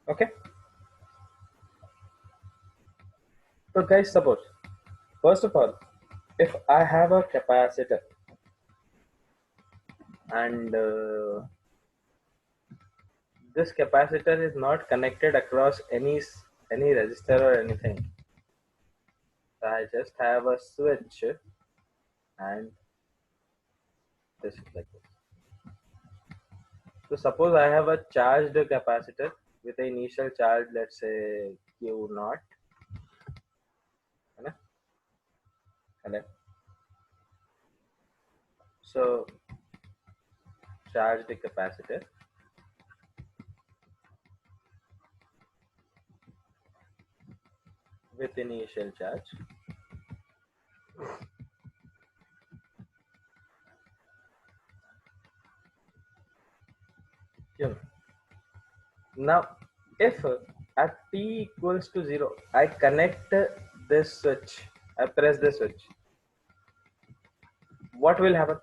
Okay. So guys, suppose first of all, if I have a capacitor and this capacitor is not connected across any resistor or anything, so I just have a switch and this is like this. So suppose I have a charged capacitor with the initial charge, let's say Q naught, है ना? Hello? So charged capacitor with initial charge. Q. Now, if at t equals to 0, I connect this switch, I press this switch, what will happen?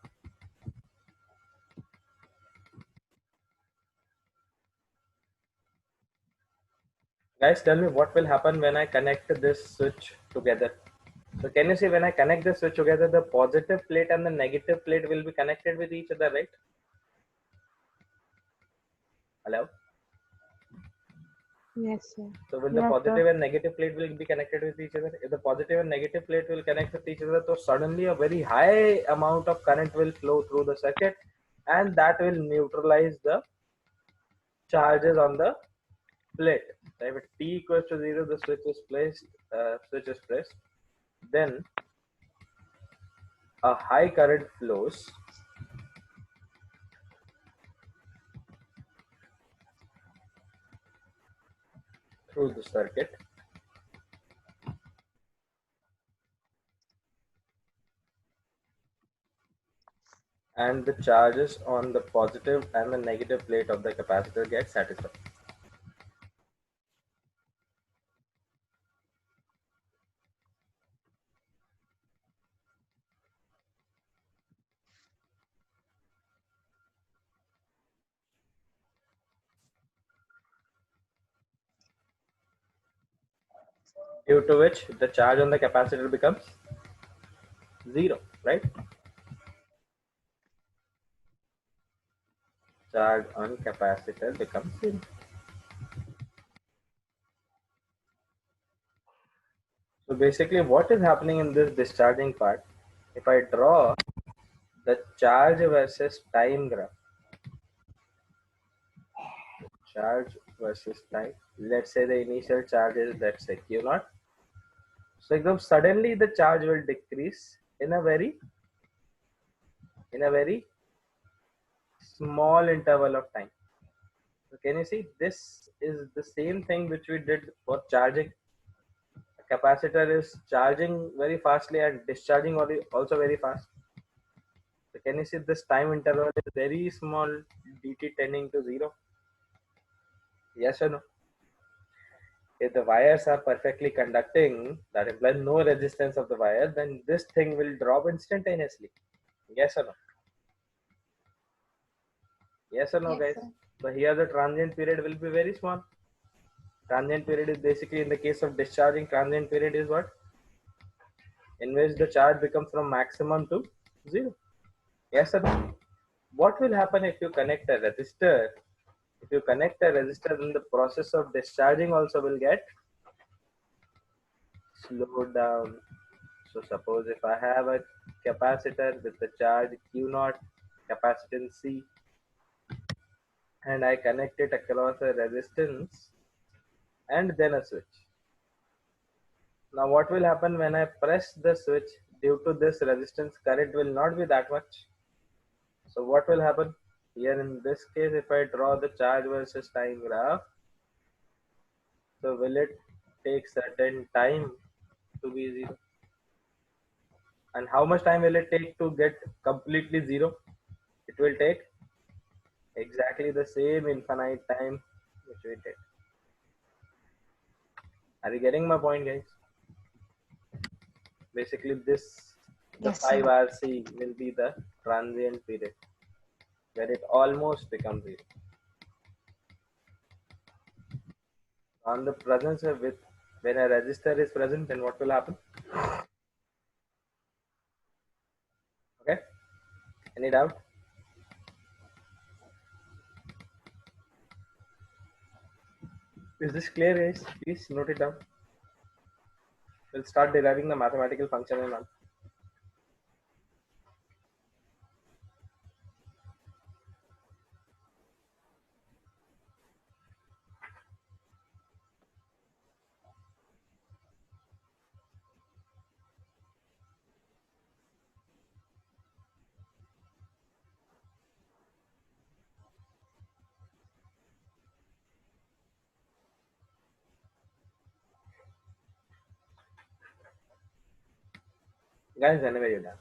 Guys, tell me what will happen when I connect this switch together. So can you see when I connect the switch together, the positive plate and the negative plate will be connected with each other, right? Hello? Yes, sir. So will the Yes, sir. positive and negative plate will be connected with each other? If the positive and negative plate will connect with each other, so suddenly a very high amount of current will flow through the circuit and that will neutralize the charges on the plate. So if t equals to 0, the switch is pressed, then a high current flows through the circuit and the charges on the positive and the negative plate of the capacitor get satisfied. Due to which the charge on the capacitor becomes 0, right? Charge on capacitor becomes 0. So basically what is happening in this discharging part, if I draw the charge versus time graph, charge versus time, let's say the initial charge is, let's say Q naught. So suddenly the charge will decrease in a very small interval of time. So can you see this is the same thing which we did for charging. A capacitor is charging very fastly and discharging also very fast. So can you see this time interval is very small, dt tending to 0? Yes or no? If the wires are perfectly conducting, that implies no resistance of the wire, then this thing will drop instantaneously. Yes or no? Yes or no, Yes, guys? sir. So here the transient period will be very small. Transient period is basically, in the case of discharging, transient period is what? In which the charge becomes from maximum to 0. Yes or no? What will happen if you connect a resistor? If you connect a resistor, then the process of discharging also will get slowed down. So suppose if I have a capacitor with the charge Q naught, capacitance C, and I connect it across a resistance and then a switch. Now what will happen when I press the switch? Due to this resistance, current will not be that much. So what will happen? Here in this case, if I draw the charge versus time graph, so will it take certain time to be 0? And how much time will it take to get completely 0? It will take exactly the same infinite time which we did. Are you getting my point, guys? Basically, the Yes, sir. 5 RC will be the transient period where it almost becomes 0. on the presence of with when a resistor is present, then what will happen? Okay, any doubt? Is this clear, guys? Please note it down. We'll start deriving the mathematical function in one. Guys, whenever you're done.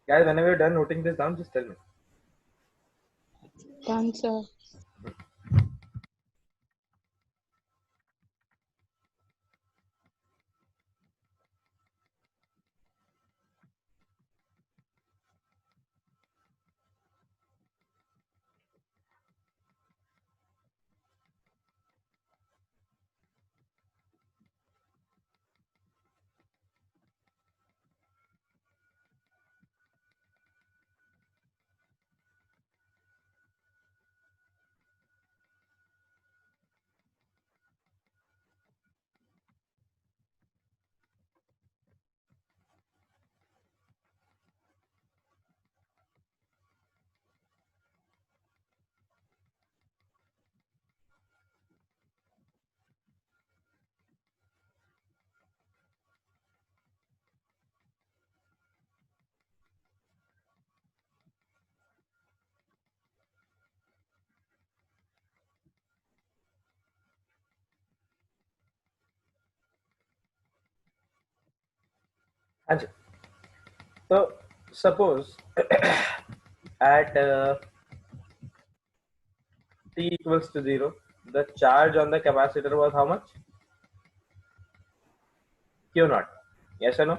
Guys, whenever you're done noting this down, just tell me. Done, sir. Ajay. So, suppose at t equals to 0, the charge on the capacitor was how much? Q naught. Yes or no?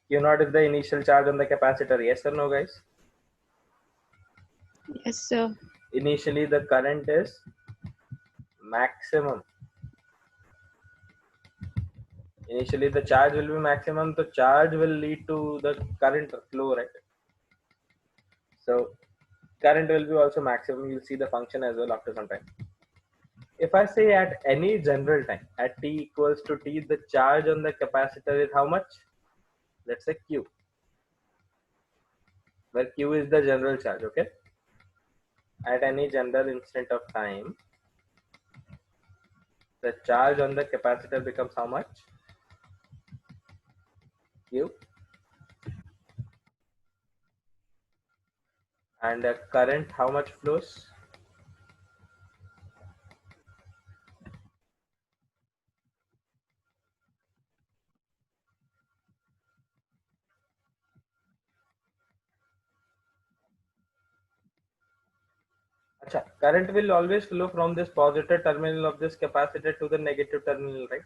Q naught is the initial charge on the capacitor. Yes or no, guys? Yes, sir. Initially, the current is maximum. Initially, the charge will be maximum. The charge will lead to the current flow, right? So, current will be also maximum. You'll see the function as well after some time. If I say at any general time, at t equals to t, the charge on the capacitor is how much? Let's say q, where q is the general charge, okay? At any general instant of time, the charge on the capacitor becomes how much? Q. And current, how much flows? Acha, current will always flow from this positive terminal of this capacitor to the negative terminal, right?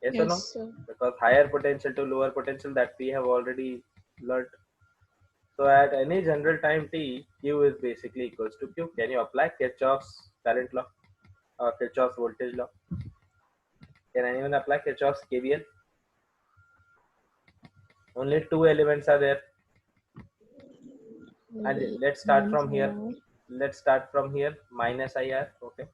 Yes or Yes, no? sir. Because higher potential to lower potential, that we have already learned. So at any general time t, Q is basically equals to Q. Can you apply Kirchhoff's current law or Kirchhoff's voltage law? Can anyone apply Kirchhoff's KVL? Only two elements are there. And let's start Minus from here. IR. Let's start from here. Minus IR. Okay.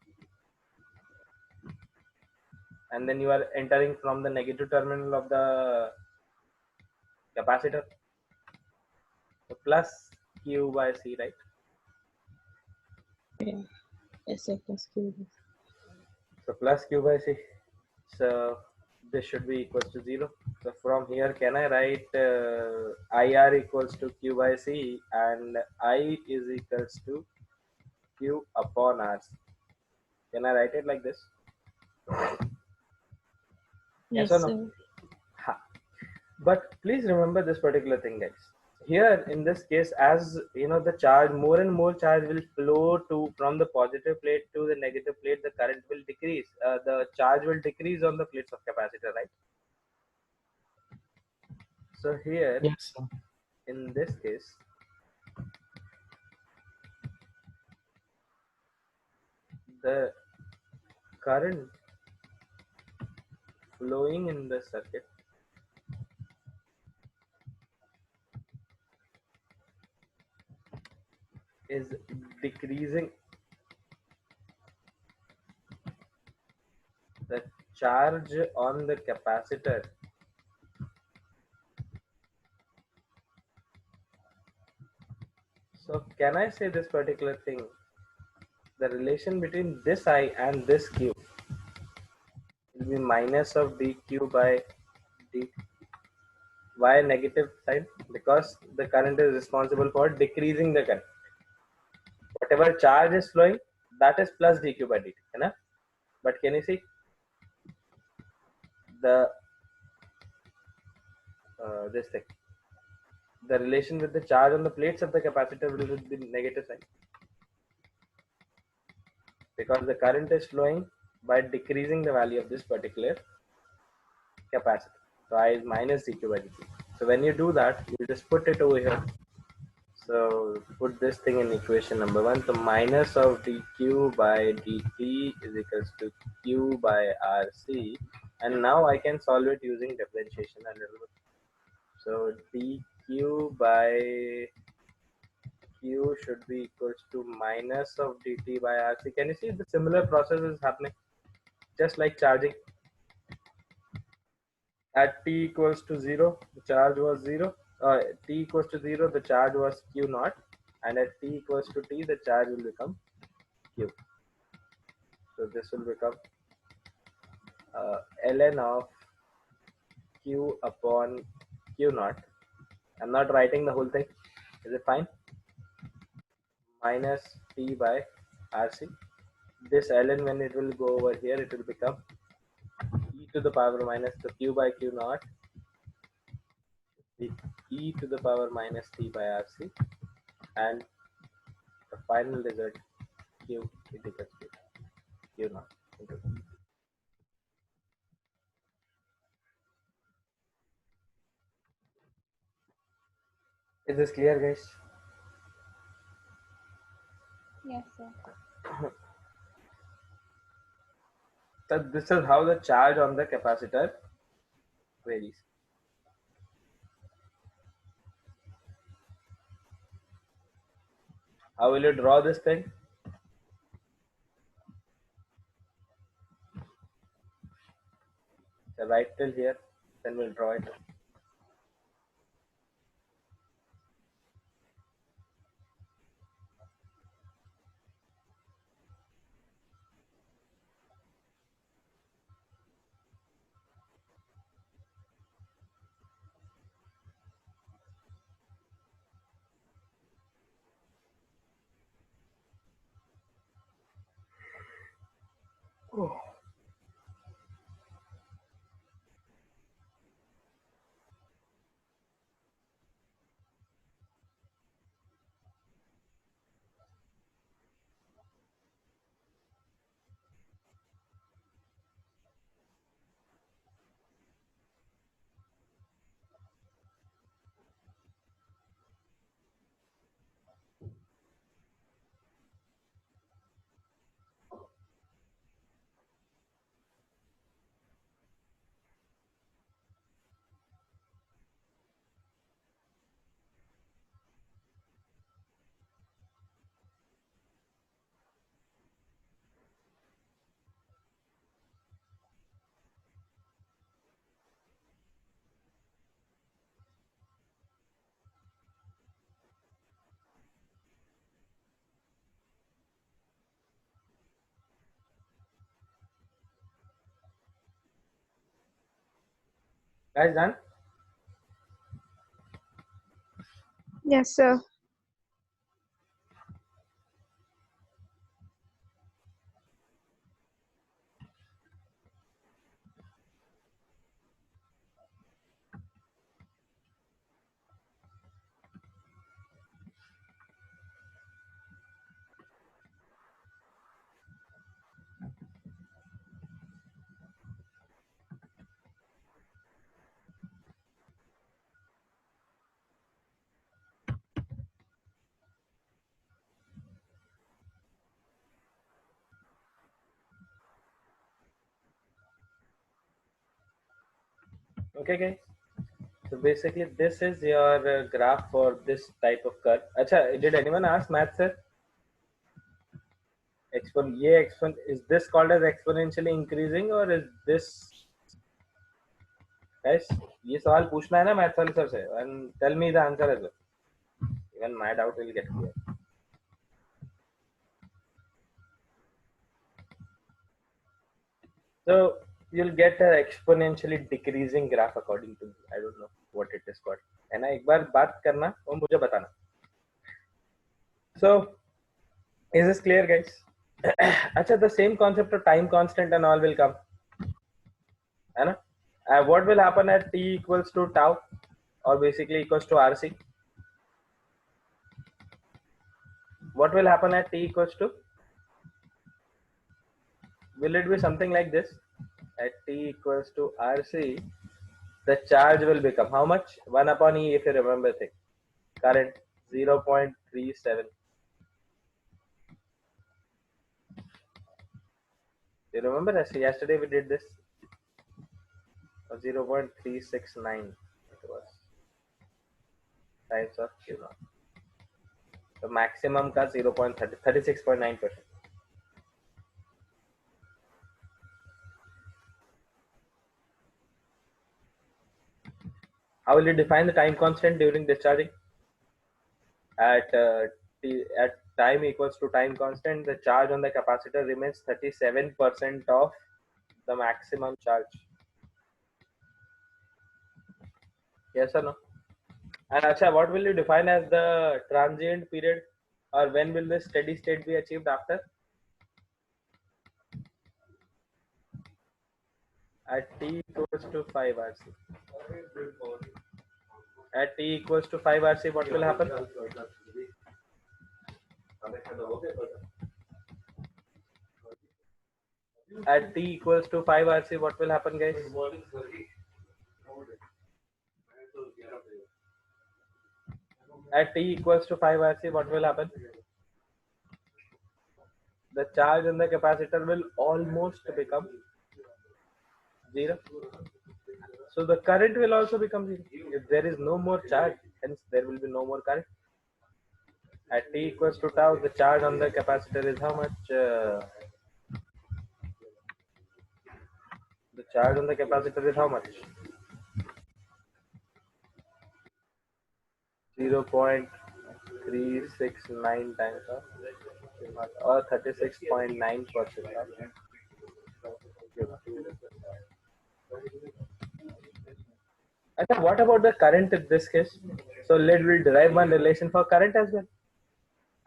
And then you are entering from the negative terminal of the capacitor. So plus Q by C, right? Yeah. SA plus Q. So plus Q by C. So this should be equals to 0. So from here, can I write IR equals to Q by C and I is equals to Q upon R? Can I write it like this? Yes or Yes, no? sir. Ha. But please remember this particular thing, guys. Here in this case, as you know, the charge, more and more charge will flow to from the positive plate to the negative plate. The current will decrease. The charge will decrease on the plates of capacitor, right? So here, Yes, sir. in this case, the current flowing in the circuit is decreasing the charge on the capacitor. So can I say this particular thing? The relation between this I and this Q will be minus of dq by d. Why negative sign? Because the current is responsible for decreasing the current. Whatever charge is flowing, that is plus dq by dt. है ना? But can you see the this thing? The relation with the charge on the plates of the capacitor will be negative sign because the current is flowing by decreasing the value of this particular capacitor. So I is minus dq by dt. So when you do that, you just put it over here. So put this thing in equation number 1. So minus of dq by dt is equals to q by rc. And now I can solve it using differentiation a little bit. So dq by q should be equals to minus of dt by rc. Can you see the similar process is happening? Just like charging. At t equals to 0, the charge was 0. T equals to 0, the charge was q naught. And at t equals to t, the charge will become q. So this will become ln of q upon q naught. I'm not writing the whole thing. Is it fine? Minus t by rc. This ln, when it will go over here, it will become e to the power minus the q by q naught, the e to the power minus t by rc, and the final result q is equals to q naught into e. Is this clear, guys? Yes, sir. So this is how the charge on the capacitor varies. How will you draw this thing? So right till here, then we'll draw it. Oh. Guys, done? Yes, sir. Okay, guys. So basically, this is your graph for this type of curve. Acha, did anyone ask math, sir? Is this called as exponentially increasing or is this? Guys, ये सवाल पूछना है ना math वाले sir से and tell me the answer as well. Even my doubt will get clear. So you'll get an exponentially decreasing graph according to me. I don't know what it is called. है ना एक बार बात करना और मुझे बताना. So is this clear, guys? अच्छा, the same concept of time constant and all will come. है ना? What will happen at t equals to tau or basically equals to RC? What will happen at t equals to? Will it be something like this? At t equals to RC, the charge will become how much? 1 upon E, if you remember thing. Current 0.37. You remember yesterday we did this? 0.369 it was times of Q naught. So maximum ka 0.36.9%. How will you define the time constant during discharging? At time equals to time constant, the charge on the capacitor remains 37% of the maximum charge. Yes or no? And Acha, what will you define as the transient period, or when will the steady state be achieved after? At t equals to 5 RC. At t equals to 5 RC, what will happen? At t equals to 5 RC, what will happen, guys? At t equals to 5 RC, what will happen? The charge on the capacitor will almost become 0. So the current will also become 0. If there is no more charge, hence there will be no more current. At t equals to tau, the charge on the capacitor is how much? The charge on the capacitor is how much? 0.369 times of or 36.9%. Okay, what about the current in this case? So let we derive one relation for current as well.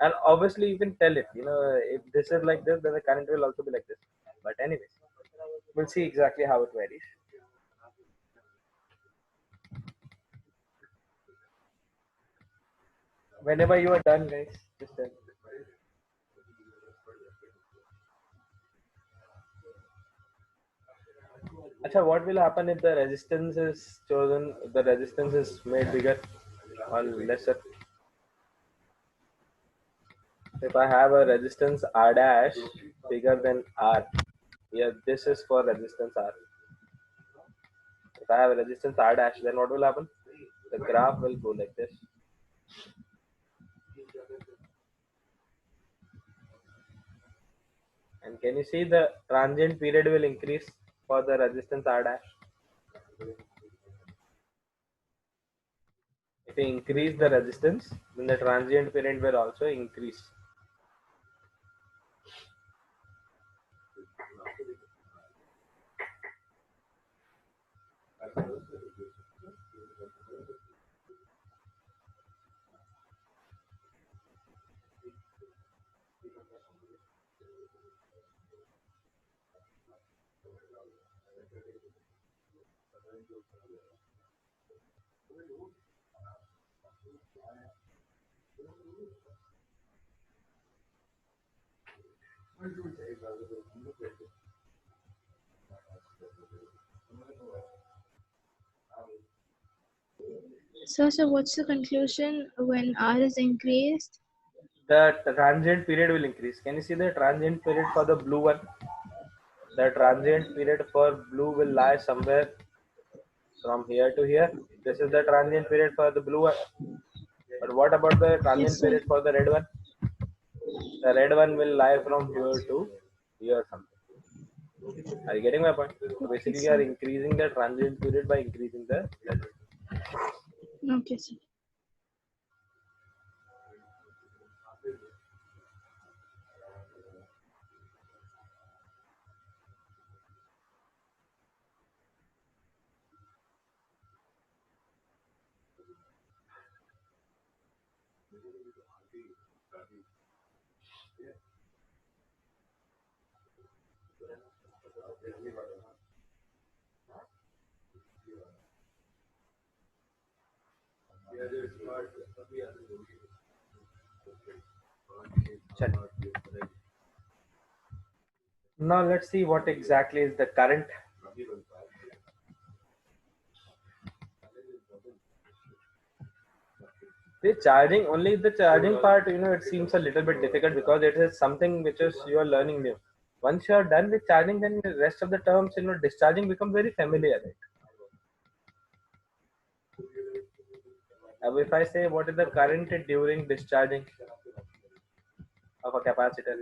And obviously you can tell it, if this is like this, then the current will also be like this. But anyways, we'll see exactly how it varies. Whenever you are done, guys, just tell me. Achha, what will happen if the resistance is chosen, the resistance is made bigger or lesser? If I have a resistance R dash bigger than R, yeah, this is for resistance R. If I have a resistance R dash, then what will happen? The graph will go like this. And can you see the transient period will increase for the resistance R dash? If you increase the resistance, then the transient period will also increase. So what's the conclusion when R is increased? The transient period will increase. Can you see the transient period for the blue one? The transient period for blue will lie somewhere from here to here. This is the transient period for the blue one. But what about the transient Yes, sir. period for the red one? The red one will lie from here to here something. Are you getting my point? So Okay, basically, you are sir. increasing the transient period by increasing the resistance. Okay, sir. Now let's see what exactly is the current. The charging, only the charging part, it seems a little bit difficult because it is something which is you are learning new. Once you are done with charging, then the rest of the terms, discharging becomes very familiar, right? If I say what is the current during discharging of a capacitor,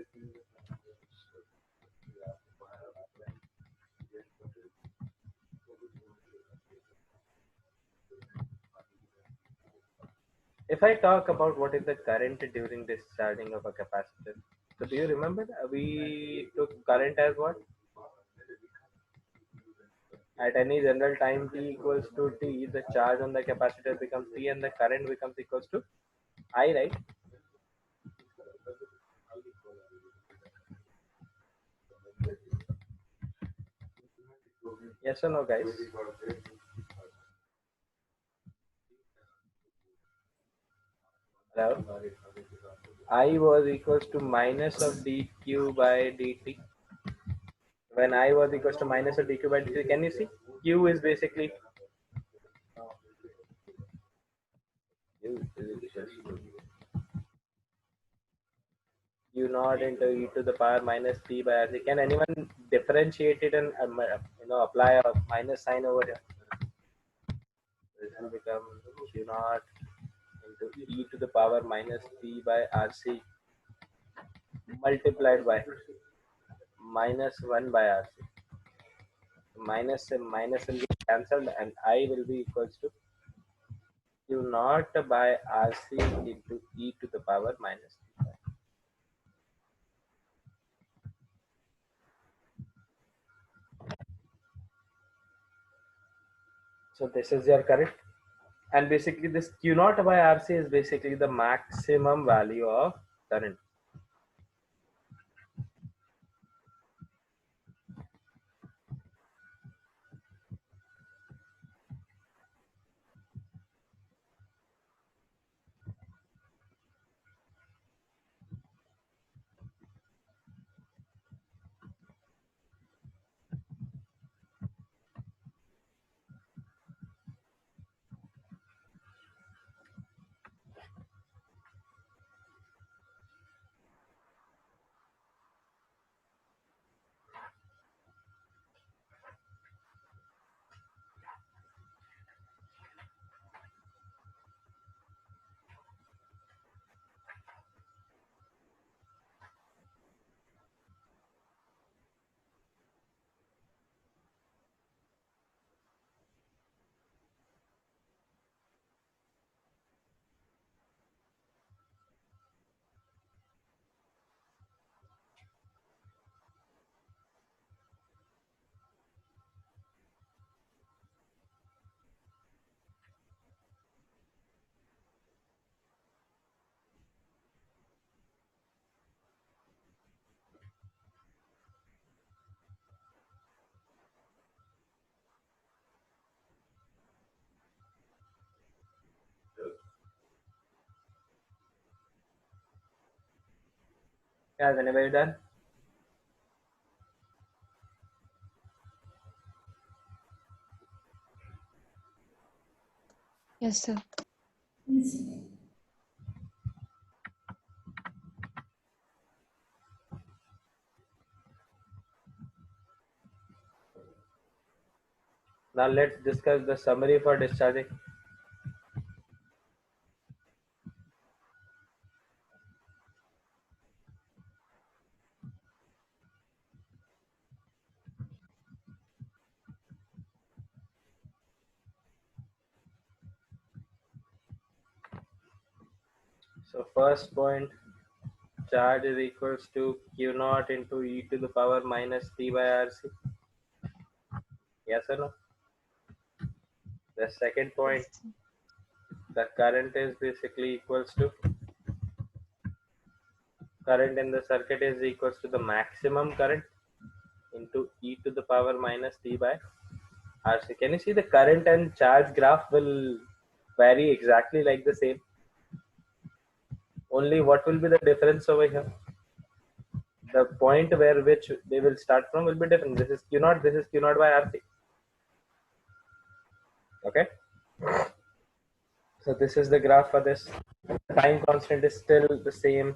if I talk about what is the current during discharging of a capacitor, so do you remember we took current as what? At any general time t equals to t, the charge on the capacitor becomes t and the current becomes equals to I, right? Yes or no, guys? Hello? I was equals to minus of dq by dt. When I was equals to minus of dq by dt, can you see? Q is basically Q is equals to Q naught into e to the power minus t by r. Can anyone differentiate it and apply a minus sign over here? This will become Q naught into e to the power minus t by rc multiplied by minus 1 by rc. Minus and minus will be cancelled and I will be equals to Q naught by rc into e to the power minus t. So this is your current. And basically this Q naught by rc is basically the maximum value of current. Has anybody done? Yes, sir. Now let's discuss the summary for discharging. So first point, charge is equals to Q naught into e to the power minus t by RC. Yes or no? The second point, Yes. the current is basically equals to, current in the circuit is equals to the maximum current into e to the power minus t by RC. Can you see the current and charge graph will vary exactly like the same? Only what will be the difference over here? The point where which they will start from will be different. This is Q naught, this is Q naught by RC. Okay. So this is the graph for this. Time constant is still the same.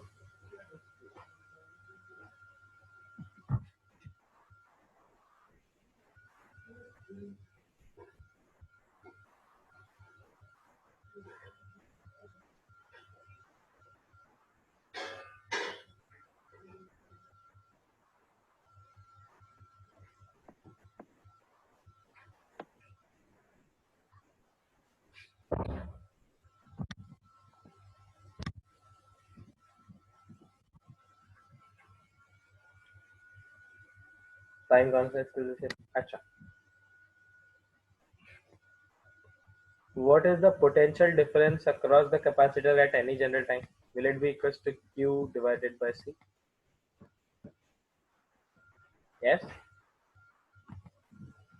Time constant is the same. Acha. What is the potential difference across the capacitor at any general time? Will it be equals to Q divided by C? Yes.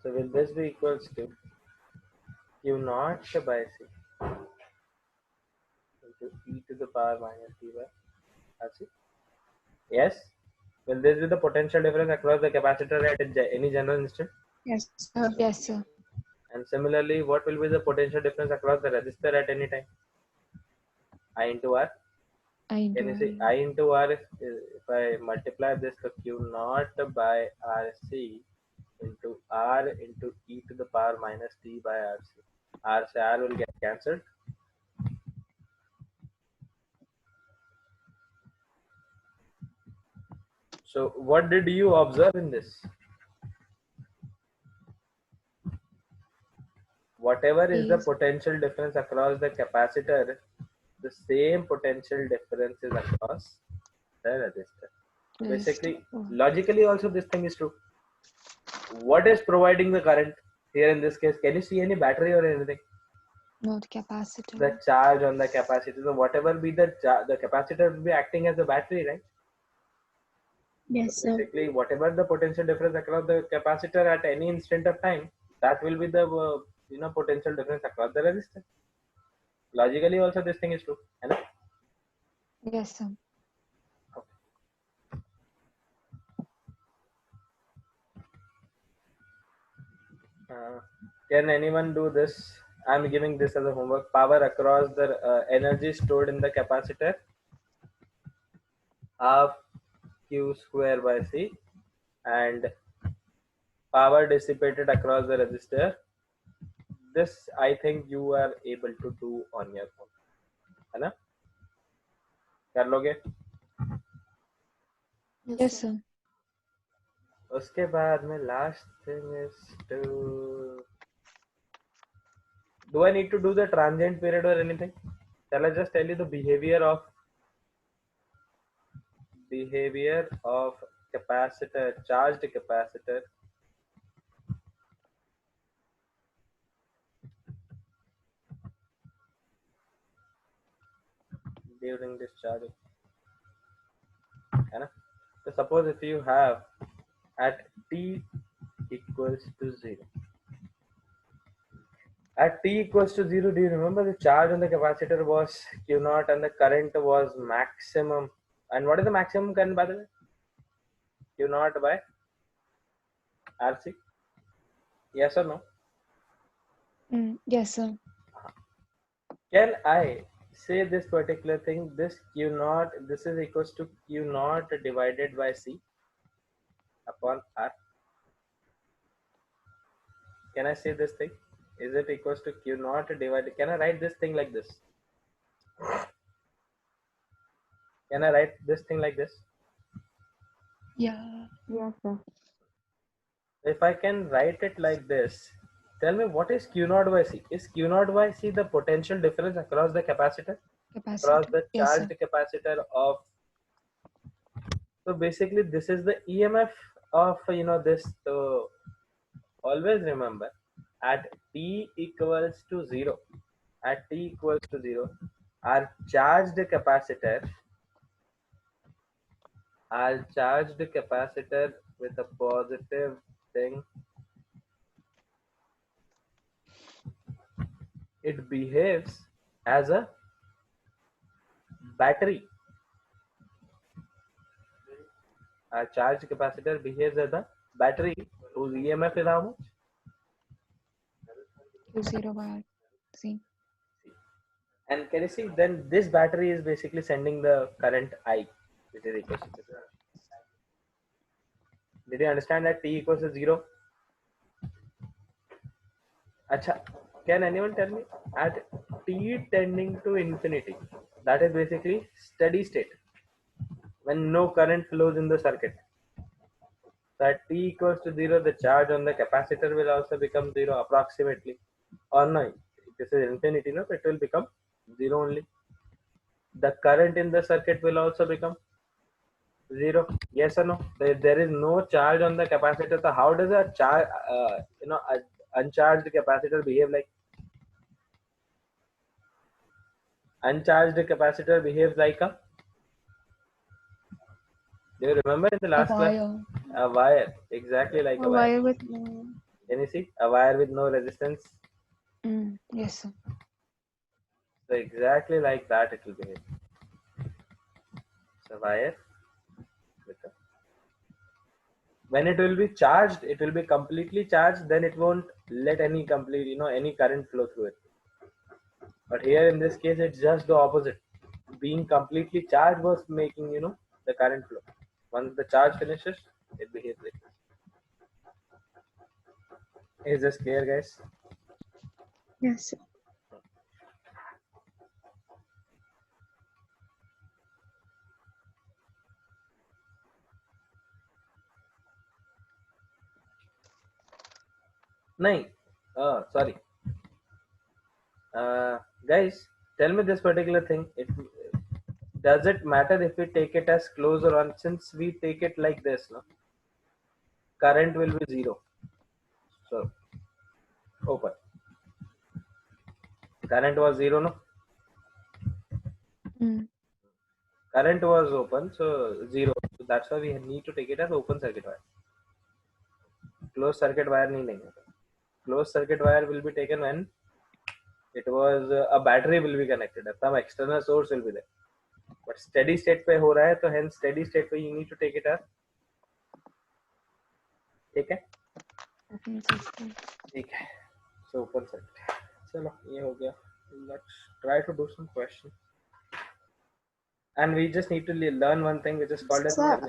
So will this be equals to Q naught by C into e to the power minus t by RC? Yes. Will this be the potential difference across the capacitor at any general instant? Yes, sir. Yes, sir. And similarly, what will be the potential difference across the resistor at any time? I into R. I Can do. you see I into R, if I multiply this to Q naught by RC into R into e to the power minus t by RC. R से R will get cancelled. So what did you observe in this? Whatever is the Is potential difference across the capacitor, the same potential difference is across the resistor. So basically, logically also this thing is true. What is providing the current here in this case? Can you see any battery or anything? not capacitor. The charge on the capacitor. So whatever be the capacitor will be acting as a battery, right? Yes, So sir. basically, whatever the potential difference across the capacitor at any instant of time, that will be the potential difference across the resistor. Logically, also this thing is true, है ना? Yes, sir. Can anyone do this? I'm giving this as a homework. Power across the energy stored in the capacitor, half Q square by C, and power dissipated across the resistor. This I think you are able to do on your own, है ना? कर लोगे? Yes, sir. उसके बाद में last thing is to, do I need to do the transient period or anything? Shall I just tell you the behavior of capacitor, charged capacitor during discharging, है ना? So suppose if you have at t equals to 0. At t equals to 0, do you remember the charge on the capacitor was Q naught and the current was maximum And what is the maximum current, by the way? Q naught by RC? Yes or no? Yes, sir. Can I say this particular thing, this Q naught, this is equals to Q naught divided by C upon R? Can I say this thing? Is it equals to Q naught divided? Can I write this thing like this? Can I write this thing like this? Yeah. Yes, sir. If I can write it like this, tell me what is Q naught by C? Is Q naught by C the potential difference across the capacitor? Across Capacitor. the Yes, charged sir. capacitor of. So basically this is the EMF of this. So always remember, at t equals to 0, at t equals to 0, our charged capacitor with a positive thing, it behaves as a battery. Our charged capacitor behaves as a battery whose EMF is how much? Q0 by RC. And can you see, then this battery is basically sending the current I, which is equal to 0. Did you understand that t equals to 0? Acha, can anyone tell me, at t tending to infinity, that is basically steady state, when no current flows in the circuit. So at t equals to 0, the charge on the capacitor will also become 0 approximately. Or no, this is infinity, no, it will become 0 only. The current in the circuit will also become 0. Yes or no? There is no charge on the capacitor. So how does a charge, a uncharged capacitor behave like? Uncharged capacitor behaves like a. Do you remember in the A last class? wire. A wire, exactly like a wire. Wire with no. Can you see a wire with no resistance? Yes, sir. So exactly like that it will behave. So wire with a. When it will be charged, it will be completely charged. Then it won't let any any current flow through it. But here in this case, it's just the opposite. Being completely charged was making the current flow. Once the charge finishes, it behaves like this. Is this clear, guys? Yes. No. Sorry. Guys, tell me this particular thing. Does it matter if we take it as close or on? Since we take it like this, no, current will be 0. So open. Current was 0, no. Current was open, so 0. So that's why we need to take it as open circuit wire. Closed circuit wire nahi lenge. Closed circuit wire will be taken when it was a battery will be connected. Some external source will be there. But steady state पे हो रहा है, तो hence steady state पे you need to take it as. ठीक है? ठीक है. So open circuit. चलो ये हो गया. Let's try to do some question. And we just need to learn one thing which is called as. Sir,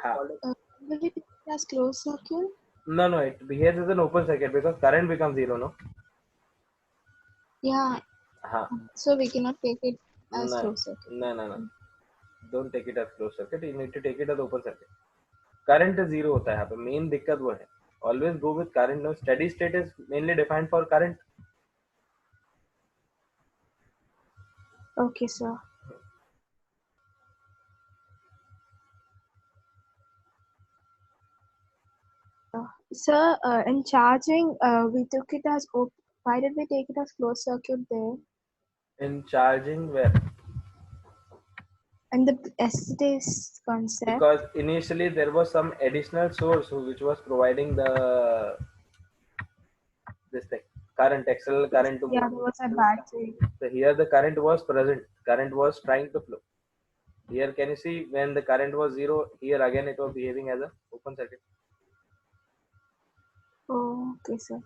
Ha. will it be as closed circuit? No, it behaves as an open circuit because current becomes 0, no? Yeah. Ha. So we cannot take it as No, closed circuit. no. Don't take it as closed circuit. You need to take it as open circuit. Current is 0 होता है यहाँ पे. Main दिक्कत वो है. Always go with current. No, steady state is mainly defined for current. Okay, sir. Sir, in charging, we took it as why did we take it as closed circuit there? In charging where? And the yesterday's concept. Because initially there was some additional source which was providing this thing, current, external current to move. Yeah, there was a battery. So here the current was present. Current was trying to flow. Here, can you see when the current was 0, here again it was behaving as a open circuit. Oh, okay, sir.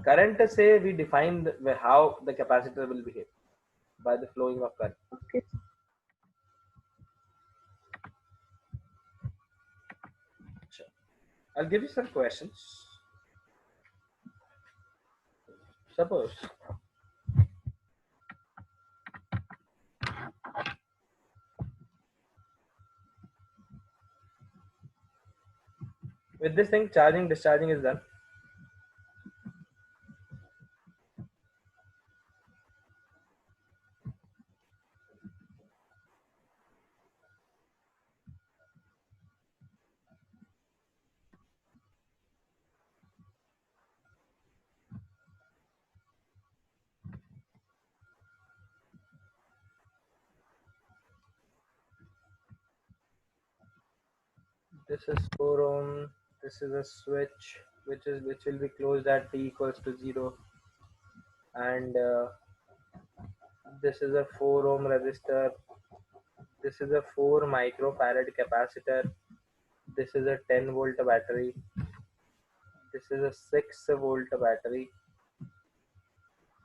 Current, say we defined how the capacitor will behave by the flowing of current. Okay. Sure. I'll give you some questions. Suppose with this thing, charging, discharging is done. This is 4 ohm. This is a switch which will be closed at t equals to 0, and this is a 4 ohm resistor. This is a 4 microfarad capacitor. This is a 10-volt battery. This is a 6-volt battery,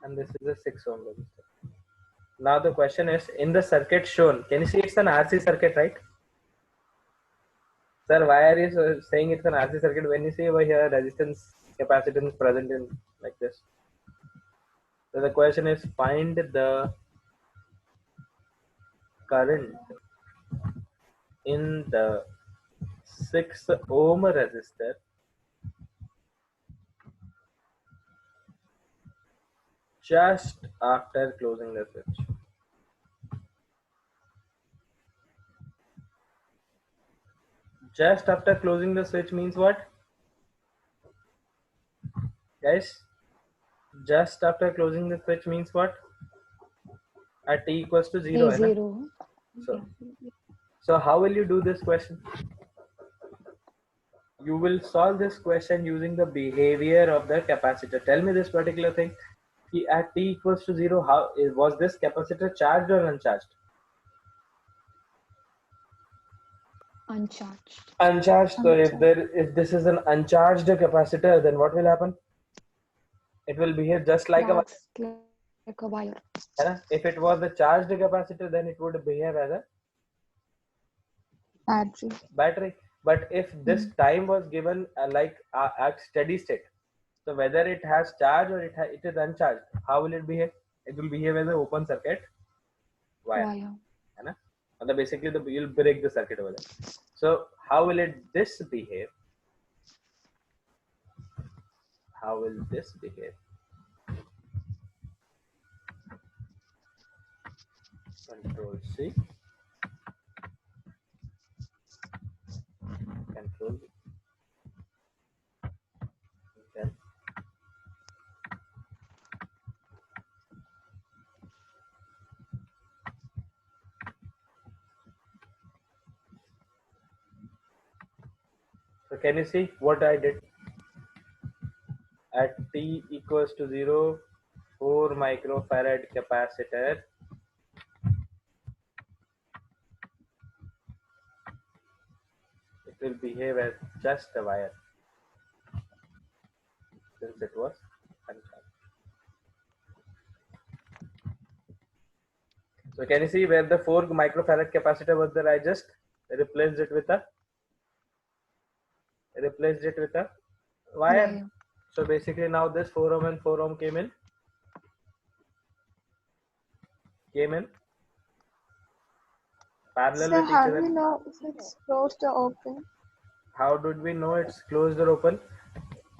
and this is a 6 ohm resistor. Now the question is, in the circuit shown, can you see it's an RC circuit, right? Sir, why are you saying it's an RC circuit when you see over here resistance, capacitance present in like this? So the question is, find the current in the 6 ohm resistor just after closing the switch. Just after closing the switch means what? Guys, just after closing the switch means what? At t equals to 0. T zero. So how will you do this question? You will solve this question using the behavior of the capacitor. Tell me this particular thing. At t equals to 0, how was this capacitor charged or uncharged? Uncharged. Uncharged. So if this is an uncharged capacitor, then what will happen? It will behave just like a Acts like a wire. If it was a charged capacitor, then it would behave as a battery. But if this time was given at steady state, so whether it has charge or it is uncharged, how will it behave? It will behave as an open circuit wire. And basically you'll break the circuit over there. So how will this behave? How will this behave? Control C. Control V. Okay. So can you see what I did? At t equals to 0, 4 microfarad capacitor it will behave as just a wire since it was uncharged. So can you see where the 4 microfarad capacitor was there? I just replaced it with a wire. So basically now this 4 ohm and 4 ohm came in parallel with each how other. do we know if it's closed or open? How did we know it's closed or open?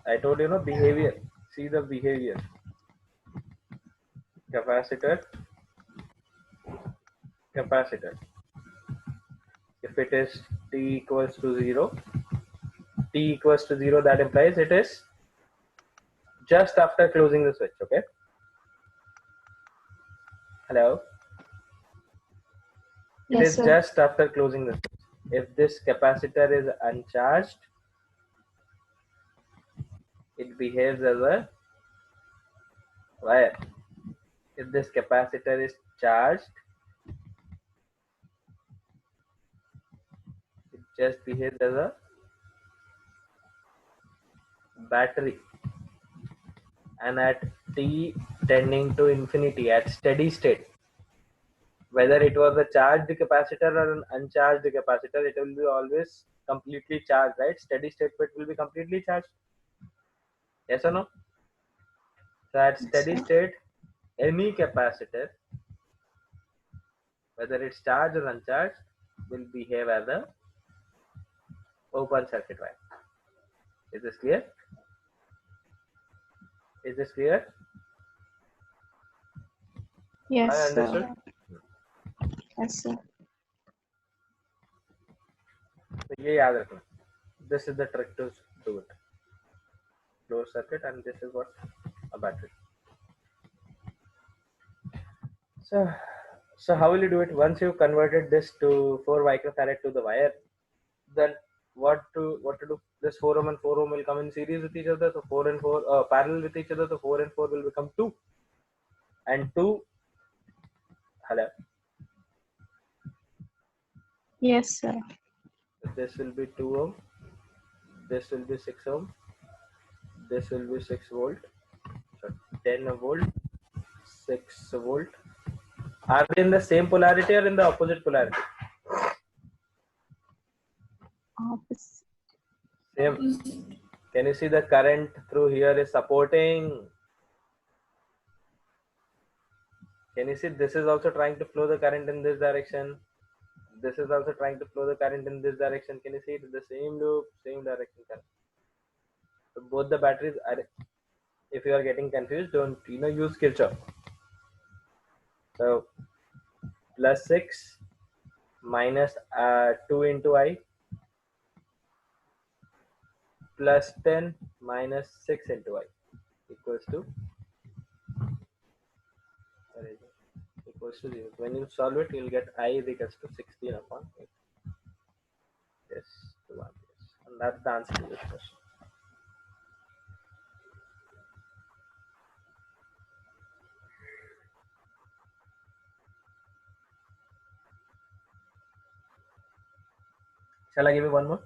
I told you, behavior. See the behavior. Capacitor. If it is t equals to 0, that implies it is just after closing the switch. Okay. Hello. It is just after closing the switch. If this capacitor is uncharged, it behaves as a wire. If this capacitor is charged, just behaves as a battery, and at t tending to infinity, at steady state, whether it was a charged capacitor or an uncharged capacitor, it will be always completely charged, right? Steady state it will be completely charged. Yes or no? So at Yes, steady sir. state, any capacitor, whether it's charged or uncharged, will behave as a open circuit wire. Is this clear? Is this clear? I Yes, sir. understood. Yes, sir. तो ये याद रखना. This is the trick to do it. Closed circuit, and this is what a battery. So how will you do it? Once you converted this to 4 microfarad to the wire, then what to do? This 4 ohm and 4 ohm will come in series with each other. So 4 and 4 parallel with each other. So 4 and 4 will become 2, and 2. Hello. Yes, sir. This will be 2 ohm. This will be 6 ohm. This will be 6 volt. So 10 volt, 6 volt. Are they in the same polarity or in the opposite polarity? Opposite. Same. Can you see the current through here is supporting? Can you see this is also trying to flow the current in this direction? This is also trying to flow the current in this direction. Can you see it is the same loop, same direction current? So both the batteries are. If you are getting confused, don't use Kirchhoff. So plus 6 minus 2 into I plus 10 minus 6 into I equals to 0. When you solve it, you'll get I is equals to 16 upon 8. Yes, 2 amperes. And that's the answer to this question. Shall I give you one more?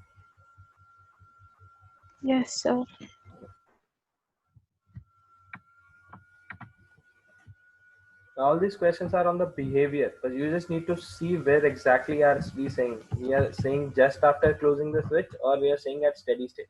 Yes, sir. All these questions are on the behavior, but you just need to see where exactly are we saying. We are saying just after closing the switch, or we are saying at steady state.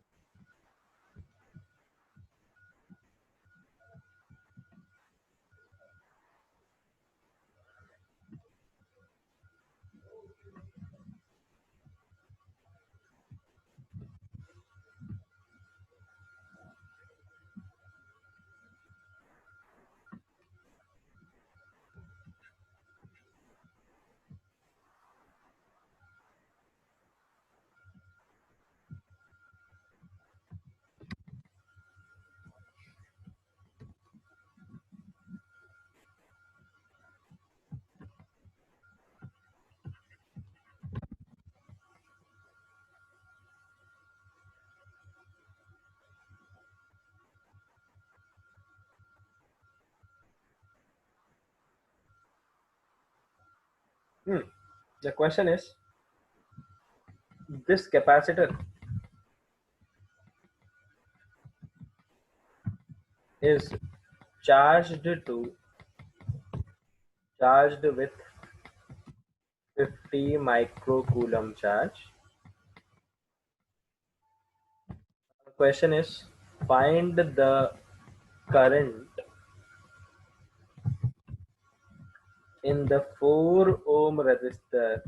The question is, this capacitor is charged with 50 microcoulomb charge. The question is, find the current in the 4 ohm resistor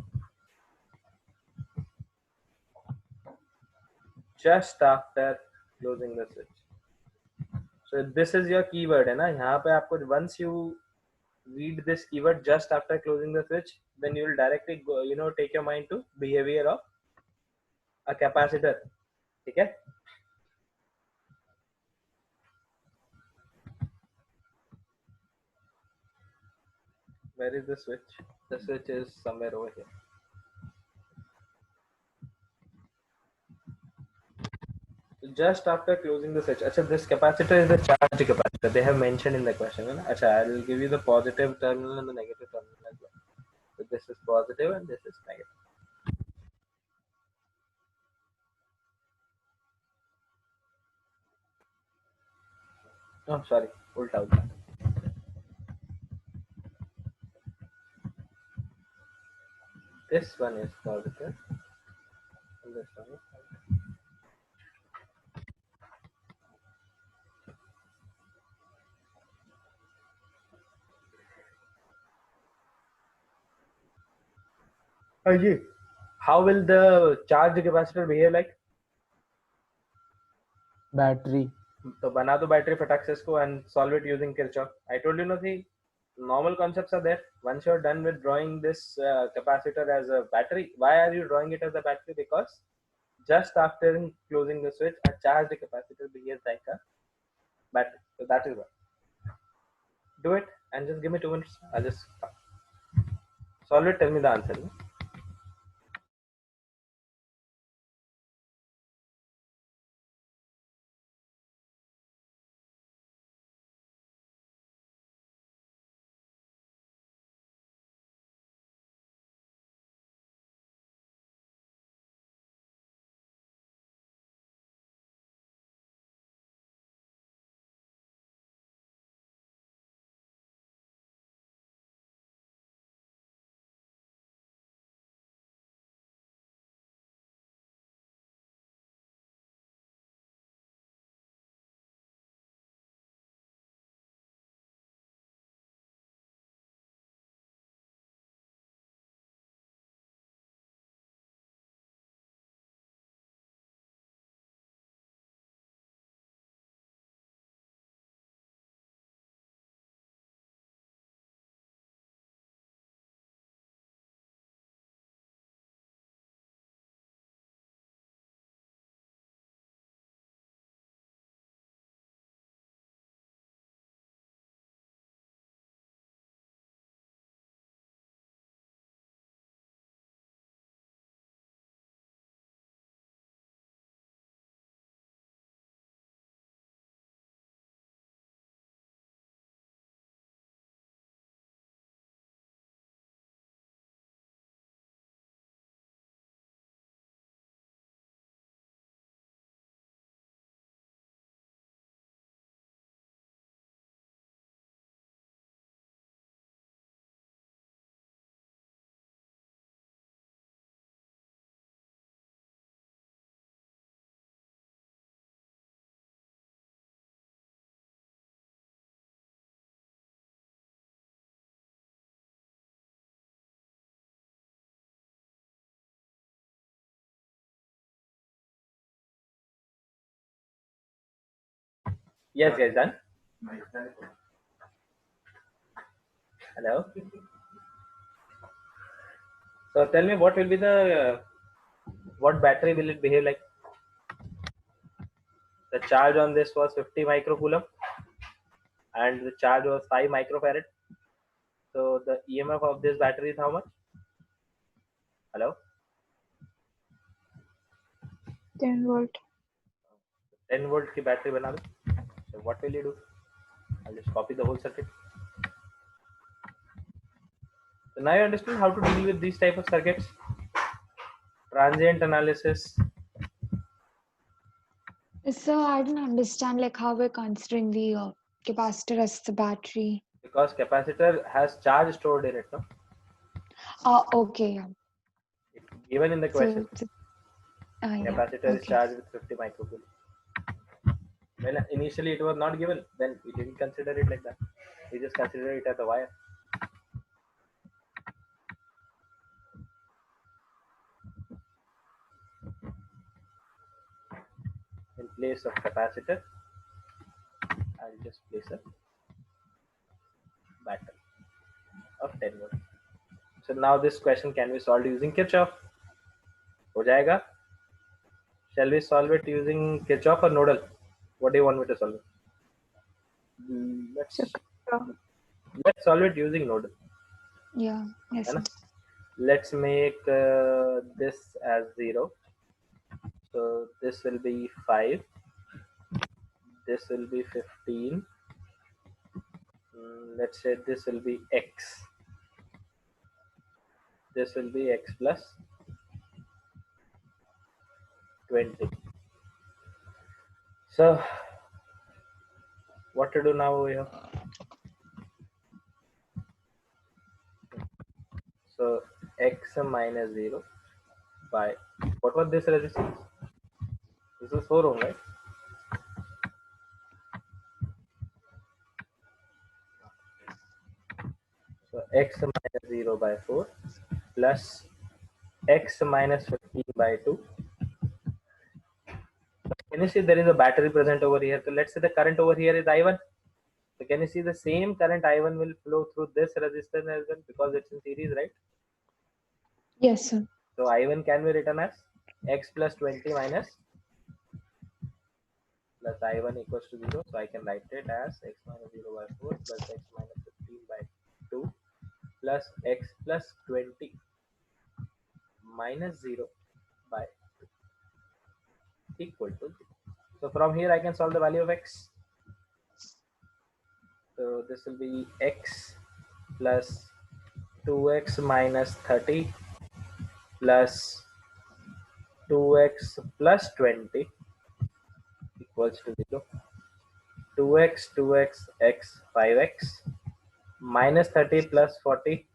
just after closing the switch. So this is your keyword, है ना? यहाँ पे आपको once you read this keyword just after closing the switch, then you will directly go, take your mind to behavior of a capacitor. ठीक है? Where is the switch? The switch is somewhere over here. Just after closing the switch. Achha, this capacitor is the charged capacitor. They have mentioned in the question. Achha, I will give you the positive terminal and the negative terminal as well. So this is positive and this is negative. Oh, sorry, ulta ulta. This one is positive, and this one is negative. How will the charged capacitor behave like? Battery. तो बना दो battery फटाक से इसको and solve it using Kirchhoff. I told you, no, the normal concepts are there. Once you're done with drawing this capacitor as a battery, why are you drawing it as a battery? Because just after closing the switch, a charged capacitor behaves like a battery. So that is why. Do it and just give me 2 minutes. I'll just solve it. Tell me the answer. Yes, guys, done. Hello. So tell me, what will be the what battery will it behave like? The charge on this was 50 microcoulomb, and the charge was 5 microfarad. So the EMF of this battery is how much? Hello. 10 volt. 10 volt की battery बना दो. So what will you do? I'll just copy the whole circuit. So now you understand how to deal with these type of circuits. Transient analysis. So I don't understand like how we're considering the capacitor as the battery. Because capacitor has charge stored in it, no? Okay. Yeah. It's given in the question. So, yeah, Capacitor is okay. charged with 50 microcoulomb. When initially it was not given, then we didn't consider it like that. We just consider it as a wire. In place of capacitor, I'll just place a battery of 10 volts. So now this question can be solved using Kirchhoff. हो जाएगा? Shall we solve it using Kirchhoff or nodal? What do you want me to solve it? Let's solve it using nodal. Yeah. Yes. है ना? Sir. Let's make this as 0. So this will be 5. This will be 15. Let's say this will be x. This will be x plus 20. So what to do now over here? So x minus 0 by, what was this resistance? This is 4 ohm, right? So x minus 0 by 4 plus x minus 15 by 2. Can you see there is a battery present over here? So let's say the current over here is I1. So can you see the same current I1 will flow through this resistance as well because it's in series, right? Yes, sir. So I1 can be written as x plus 20 minus plus I1 equals to 0. So I can write it as x minus 0 by 4 plus x minus 15 by 2 plus x plus 20 minus 0 by 2 equal to 0. So from here I can solve the value of x. So this will be x plus 2x minus 30 plus 2x plus 20 equals to 0. 2x 2x x 5x minus 30 plus 40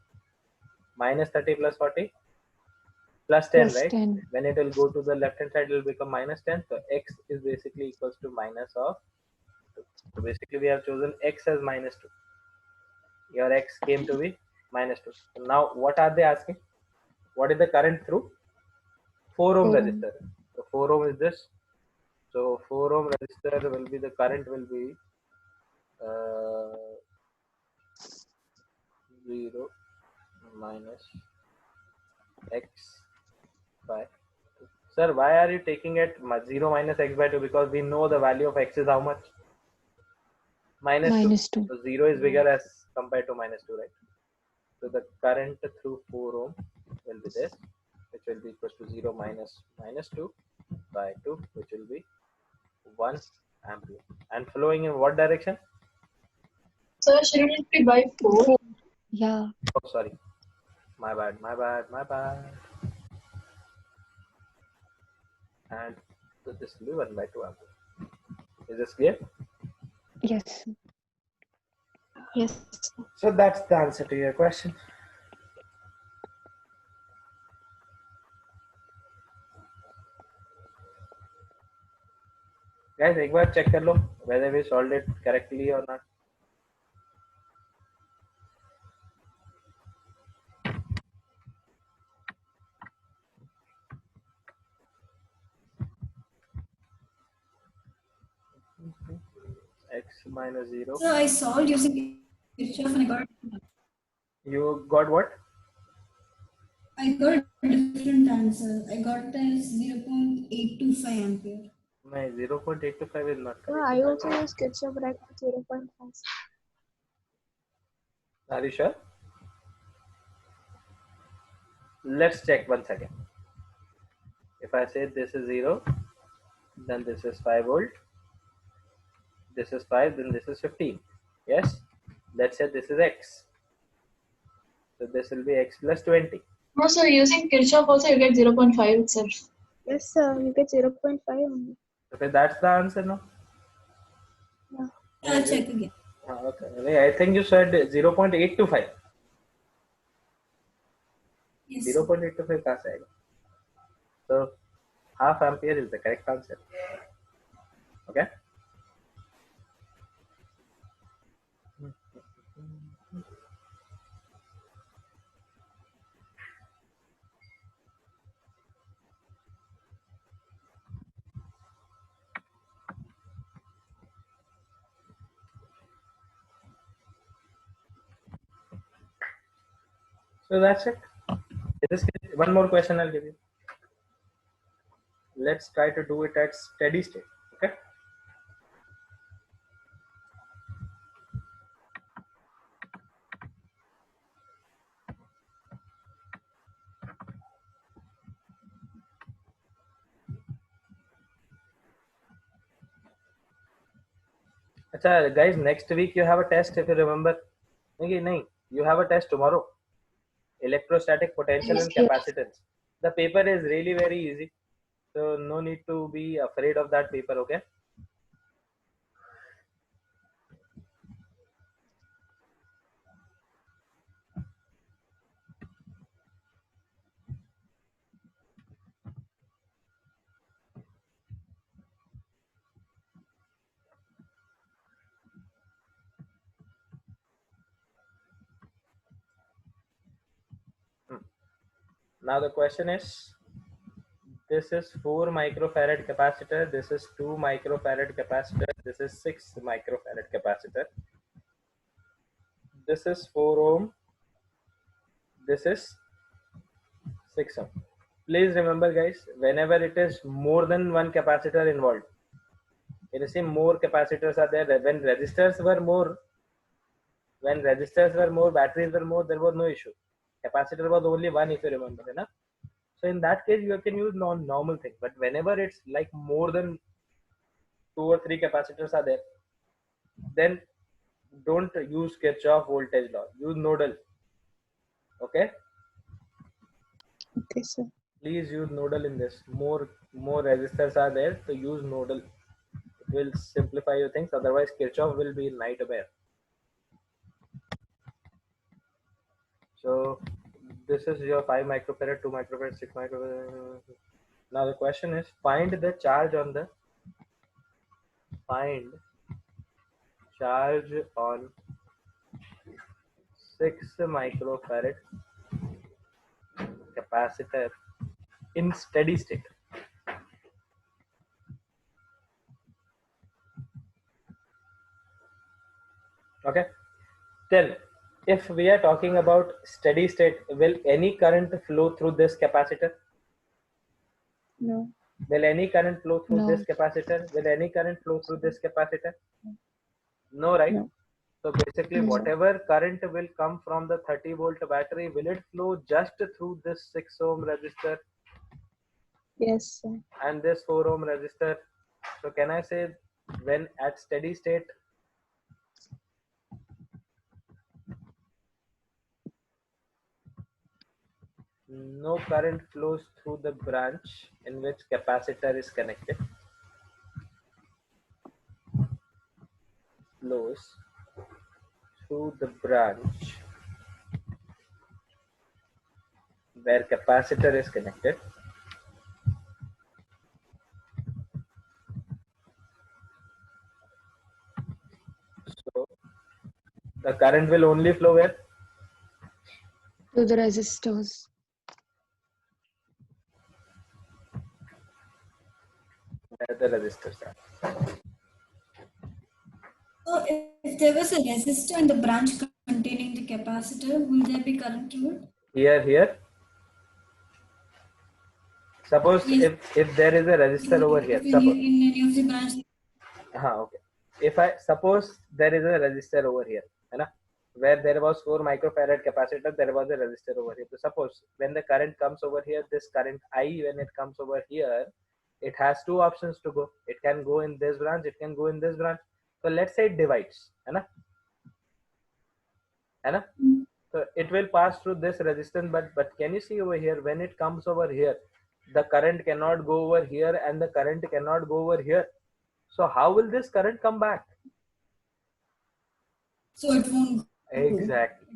minus 30 plus 40 plus 10, Plus right? 10. When it will go to the left hand side, it will become minus 10. So x is basically equals to minus of 2. So basically we have chosen x as minus 2. Your x came to be minus 2. So now what are they asking? What is the current through? 4 ohm 4 ohm. resistor. So 4 ohm is this. So 4 ohm resistor will be, the current will be 0 minus x by 2. Sir, why are you taking it 0 minus x by 2? Because we know the value of x is how much? Minus 2. Minus 2. So 0 is bigger as compared to minus 2, right? So the current through 4 ohm will be this, which will be equal to 0 minus minus 2 by 2, which will be 1 ampere. And flowing in what direction? So shouldn't it be by 4? 4. Yeah. Oh, sorry. My bad. And so this will be 1 by 2 ampere. Is this clear? Yes. Yes. So that's the answer to your question. Guys, एक बार check कर लो whether we solved it correctly or not. X minus 0. So I solved using Kirchhoff and You got what? I got a different answer. I got as 0.825 ampere. No, 0.825 is not No, correct. I also use Kirchhoff, but I got 0.5. Are you sure? Let's check 1 second. If I say this is 0, then this is 5 volt. This is 5, then this is 15. Yes? Let's say this is x. So this will be x plus 20. No, so using Kirchhoff also you get 0.5 itself. Yes, sir. You get 0.5 only. Okay, that's the answer, no? Yeah. I'll check again. Okay. I think you said 0.825. Yes. 0.825 कहाँ से आएगा? So half ampere is the correct answer. Okay. So that's it. One more question I'll give you. Let's try to do it at steady state. Okay. Achha, guys, next week you have a test if you remember. No, you have a test tomorrow. Electrostatic potential and capacitance. The paper is really very easy. So no need to be afraid of that paper, okay? Now the question is, this is 4 microfarad capacitor, this is 2 microfarad capacitor, this is 6 microfarad capacitor, this is 4 ohm, this is 6 ohm. Please remember guys, whenever it is more than one capacitor involved, you see more capacitors are there. When resistors were more, batteries were more, there was no issue. Capacitor was only one, if you remember, na? So in that case, you can use normal thing. But whenever it's like more than 2 or 3 capacitors are there, then don't use Kirchhoff voltage law. Use nodal. Okay. Okay, sir. Please use nodal in this. More resistors are there, so use nodal. It will simplify your things. Otherwise, Kirchhoff will be nightmare. So this is your 5 microfarad, 2 microfarad, 6 microfarad. Now the question is, find charge on 6 microfarad capacitor in steady state. Okay, then if we are talking about steady state, will any current flow through this capacitor? No. Will any current flow through No. this capacitor? Will any current flow through this capacitor? No, right? No. So basically, No. whatever current will come from the 30 volt battery, will it flow just through this 6 ohm resistor Yes, sir. and this 4 ohm resistor? So can I say, when at steady state, no current flows through the branch in which capacitor is connected? Flows through the branch where capacitor is connected. So the current will only flow where? To the resistors. Where the resistors are. So if there was a resistor in the branch containing the capacitor, will there be current through it? Here. Suppose Yes. if there is a resistor over here. If in Suppose, any of the branch. okay. If I suppose there is a resistor over here, where there was 4 microfarad capacitor, there was a resistor over here. So suppose when the current comes over here, this current I, when it comes over here, it has 2 options to go. It can go in this branch, it can go in this branch. So let's say it divides, so it will pass through this resistance, but can you see over here, when it comes over here, the current cannot go over here and the current cannot go over here. So how will this current come back? So it won't. Exactly.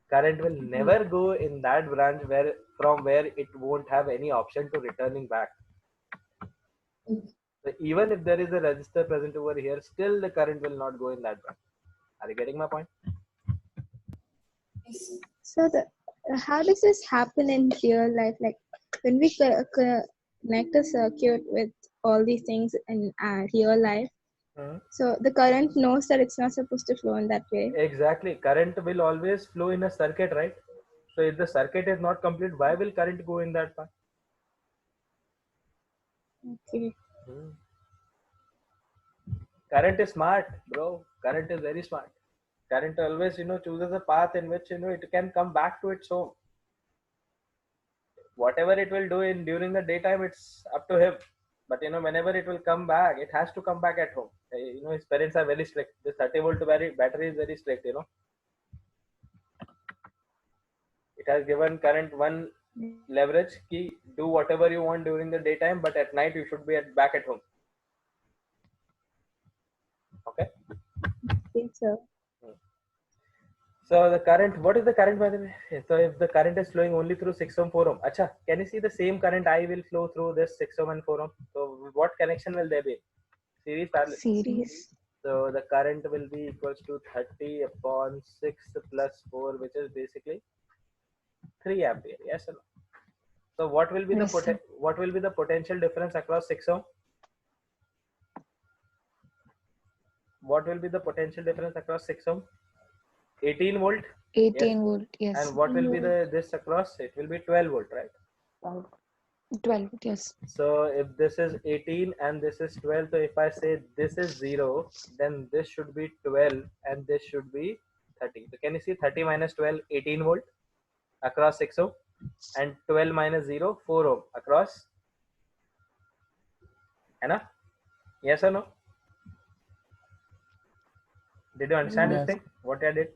Current will never go in that branch from where it won't have any option to returning back. So even if there is a resistor present over here, still the current will not go in that branch. Are you getting my point? Yes, sir. So how does this happen in real life? Like when we connect a circuit with all these things in real life, so the current knows that it's not supposed to flow in that way. Exactly. Current will always flow in a circuit, right? So if the circuit is not complete, why will current go in that path? Okay. Current is smart, bro. Current is very smart. Current always, chooses a path in which, it can come back to its home. Whatever it will do during the daytime, it's up to him. But, whenever it will come back, it has to come back at home. His parents are very strict. This 30 volt battery is very strict, It has given current one leverage key, do whatever you want during the daytime, but at night you should be back at home. Okay. Okay, sir. So the current, what is the current by the way? So if the current is flowing only through 6 ohm, 4 ohm, acha, can you see the same current I will flow through this 6 ohm and 4 ohm? So what connection will there be? Series, parallel? Series. So the current will be equals to 30 upon 6 plus 4, which is basically 3 ampere. Yes or no? So what will be Yes, sir. the potential difference across 6 ohm? What will be the potential difference across 6 ohm? 18 volt. 18 Yes. volt. Yes. And what will be this across? It will be 12 volt, right? 12. Yes. So if this is 18 and this is 12, so if I say this is 0, then this should be 12 and this should be 30. So can you see 30 minus 12, 18 volt across 6 ohm, and 12 minus 0, 4 ohm across. Anna? Yes or no? Did you understand this Yes. thing? What I did?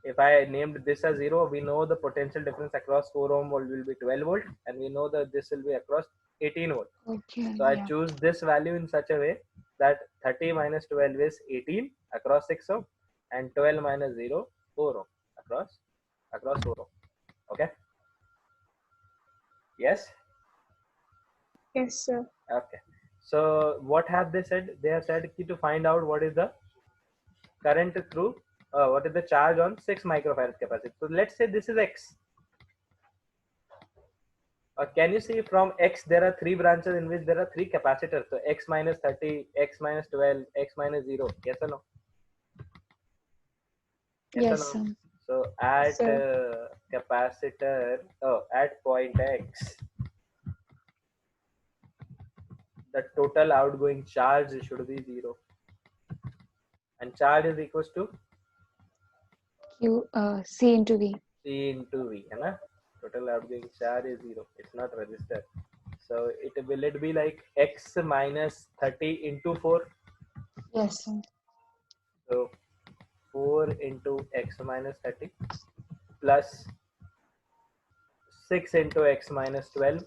If I named this as 0, we know the potential difference across 4 ohm volt will be 12 volt, and we know that this will be across 18 volt. Okay. So I Yeah. choose this value in such a way that 30 minus 12 is 18 across 6 ohm, and 12 minus 0, 4 ohm across 4 ohm. Okay? Yes? Yes, sir. Okay. So what have they said? They have said to find out what is the current through, what is the charge on 6 microfarad capacity. So let's say this is X. Can you see from X there are 3 branches in which there are 3 capacitors. So X minus 30, X minus 12, X minus 0. Yes or no? Yes, or no? sir. So at Sir. capacitor, at point X, the total outgoing charge should be 0. And charge is equals to C into V. C into V. Hai na? Total outgoing charge is 0. It's not resistor. So will it be like X minus 30 into 4? Yes, sir. So 4 into X minus 30 plus 6 into X minus 12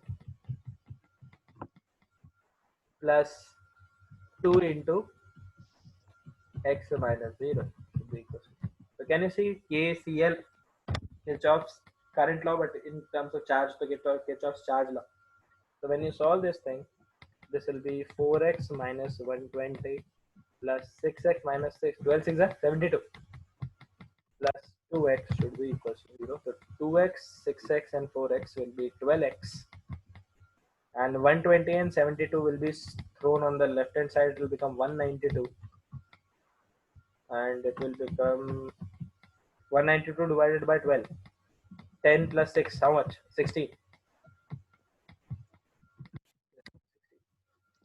plus 2 into X minus 0. So can you see KCL, Kirchhoff's current law, but in terms of charge, to get Kirchhoff's charge law. So when you solve this thing, this will be 4x minus 120 plus 6x minus 6, 12 6 are 72, plus 2x should be equal to 0. So 2x, 6x and 4x will be 12x, and 120 and 72 will be thrown on the left hand side. It will become 192, and it will become 192 divided by 12. 10 plus 6, how much? 16.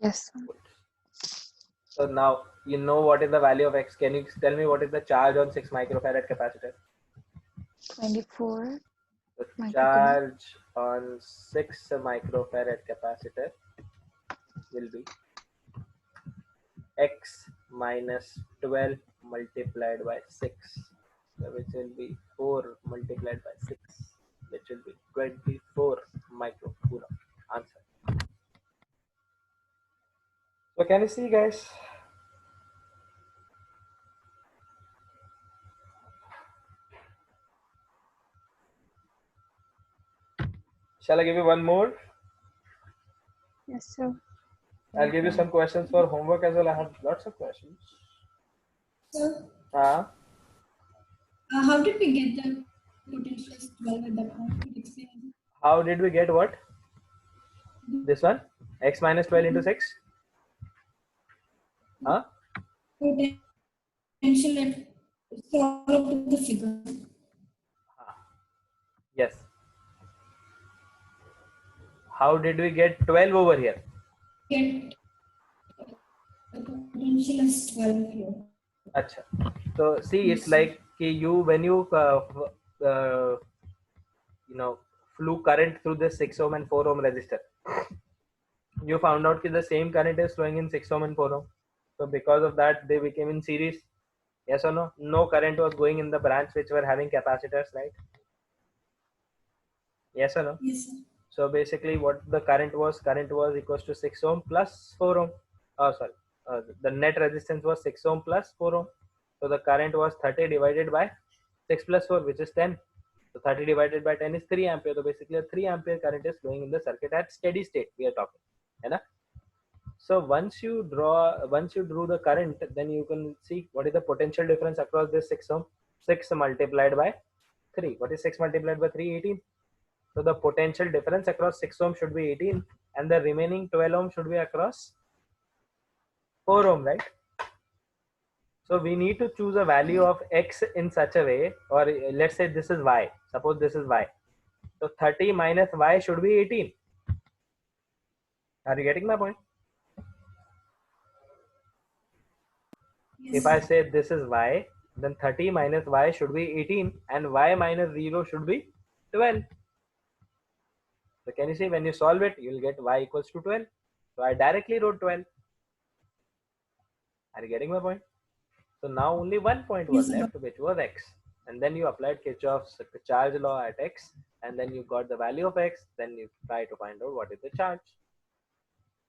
Yes, sir. So now you know what is the value of X. Can you tell me what is the charge on 6 microfarad capacitor? 24. The Microcoulomb. charge on 6 microfarad capacitor will be X minus 12 multiplied by 6, which will be 4 multiplied by 6, which will be 24 microcoulomb. Answer. So can you see, guys? Shall I give you one more? Yes, sir. I'll give you some questions for homework as well. I have lots of questions. So, Ah, how did we get the potential as 12 at that point? Could you explain? how did we get what? This one? X minus 12 into 6? Huh? Potential at solve up to the figure. Yes. How did we get 12 over here? Get the potential as 12 here. Acha. So see, it's like when you flew current through the 6 ohm and 4 ohm resistor, you found out that the same current is flowing in 6 ohm and 4 ohm. So because of that, they became in series. Yes or no? No current was going in the branch which were having capacitors, right? Yes or no? Yes, sir. So basically what the current was equals to 6 ohm plus 4 ohm. The net resistance was 6 ohm plus 4 ohm. So the current was 30 divided by 6 plus 4, which is 10. So 30 divided by 10 is 3 ampere. So basically a 3 ampere current is flowing in the circuit at steady state we are talking. Right? So once you drew the current, then you can see what is the potential difference across this 6 ohm. 6 multiplied by 3. What is 6 multiplied by 3? 18. So the potential difference across 6 ohm should be 18 and the remaining 12 ohm should be across 4 ohm, right? So we need to choose a value of x in such a way, or let's say this is y. Suppose this is y. So 30 minus y should be 18. Are you getting my point? Yes, If I say this is y, then 30 minus y should be 18 and y minus 0 should be 12. So can you see, when you solve it, you will get y equals to 12. So I directly wrote 12. Are you getting my point? So now only one point was yes, I got. left, which was x. And then you applied Kirchhoff's charge law at x, and then you got the value of x. Then you try to find out what is the charge.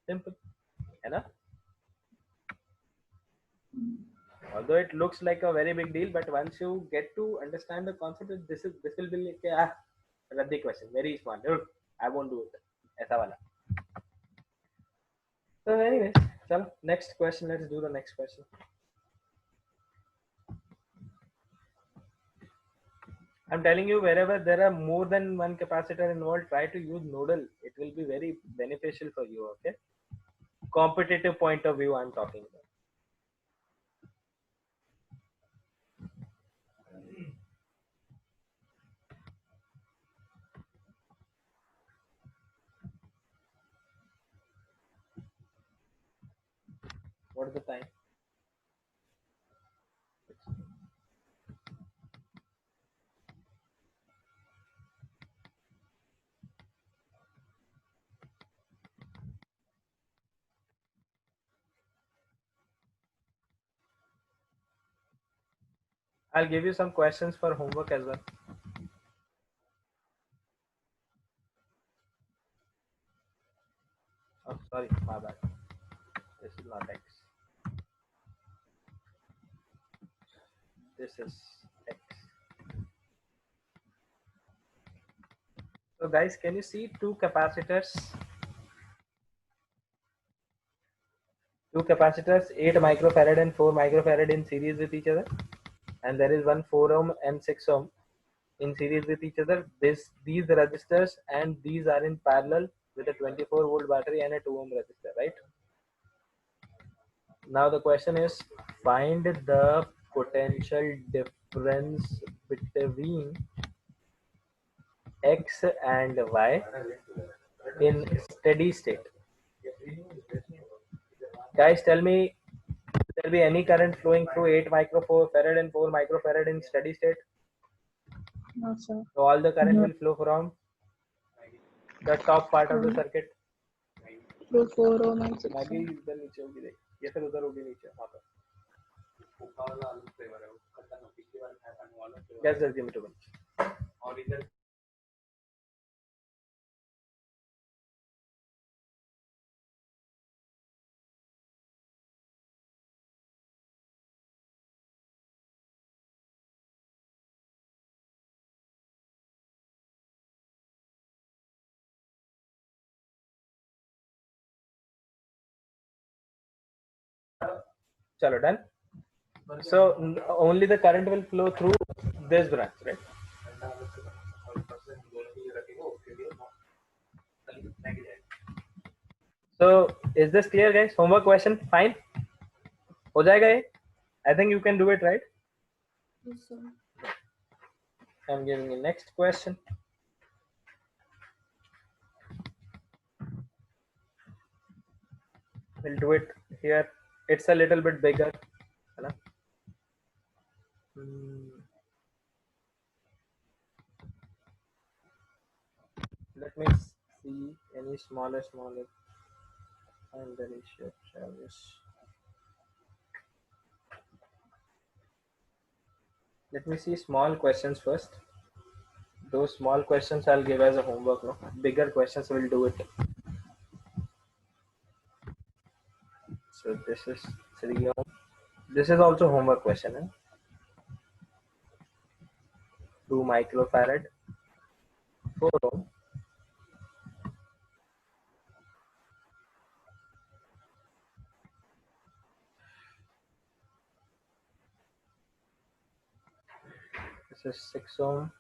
Simple. Enough? Although it looks like a very big deal, but once you get to understand the concept, this will be like a radhi question, very small. I won't do it. Aisa wala. So anyways, chalo, next question. Let's do the next question. I'm telling you, wherever there are more than one capacitor involved, try to use nodal. It will be very beneficial for you. Okay. Competitive point of view, I'm talking about. What is the time? I'll give you some questions for homework as well. Oh, sorry, my bad. This is not X. This is X. So guys, can you see two capacitors? Two capacitors, 8 microfarad and 4 microfarad in series with each other. And there is one 4 ohm and 6 ohm in series with each other. These resistors and these are in parallel with a 24 volt battery and a 2 ohm resistor, right? Now the question is, find the potential difference between X and Y in steady state. Guys, tell me, there be any current flowing through 8 microfarad and 4 microfarad in steady state? No, sir. So all the current will flow from the top part of the circuit. Through 4 ohm and 6 बाकी ohm. इधर नीचे होगी, देख ये सब उधर होगी नीचे वहाँ पर. Just give me 2 minutes. Chalo, done. So only the current will flow through this branch, right? So is this clear, guys? Homework question, fine. हो जाएगा ये? I think you can do it, right? Yes, sir. I'm giving you next question. We'll do it here. It's a little bit bigger. Let me see any smaller, and then issue charges. Let me see small questions first. Those small questions I'll give as a homework. No? Bigger questions we'll do it. So this is 3 ohm. This is also homework question. 2 microfarad, 4 ohm. This is 6 ohm.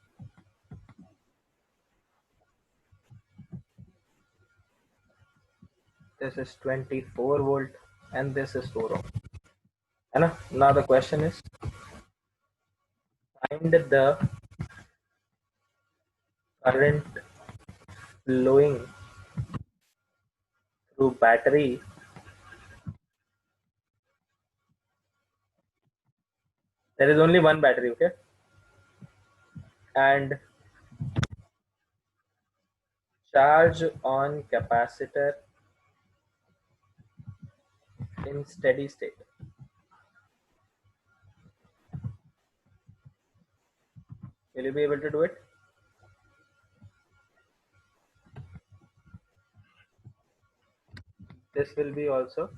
this is 24 volt, and this is 4 ohm. And now the question is, find the current flowing through battery. There is only one battery, okay? And charge on capacitor in steady state. Will you be able to do it? This will be also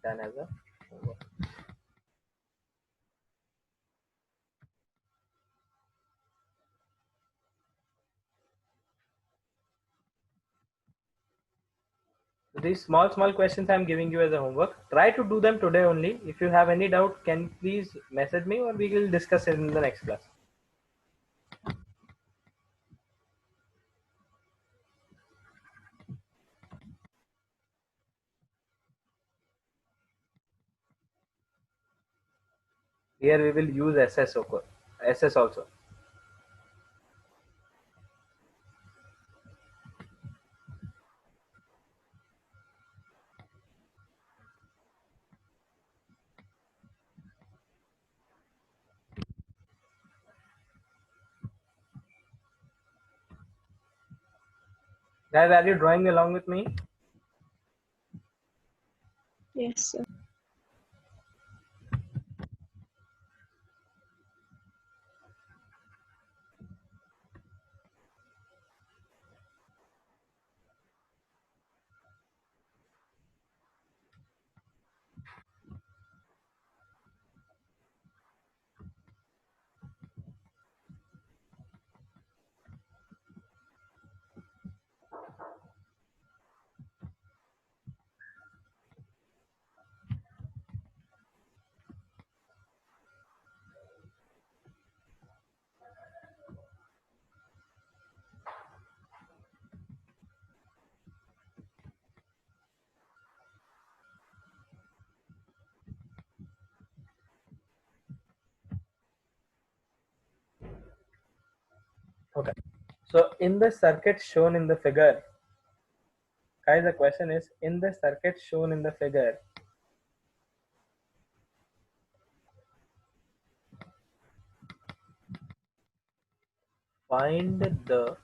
done as a homework. These small questions I'm giving you as a homework. Try to do them today only. If you have any doubt, can you please message me, or we will discuss it in the next class. Here we will use SS also. Guys, are you drawing along with me? Yes, sir. Okay. So in the circuit shown in the figure, guys, the question is, in the circuit shown in the figure, find the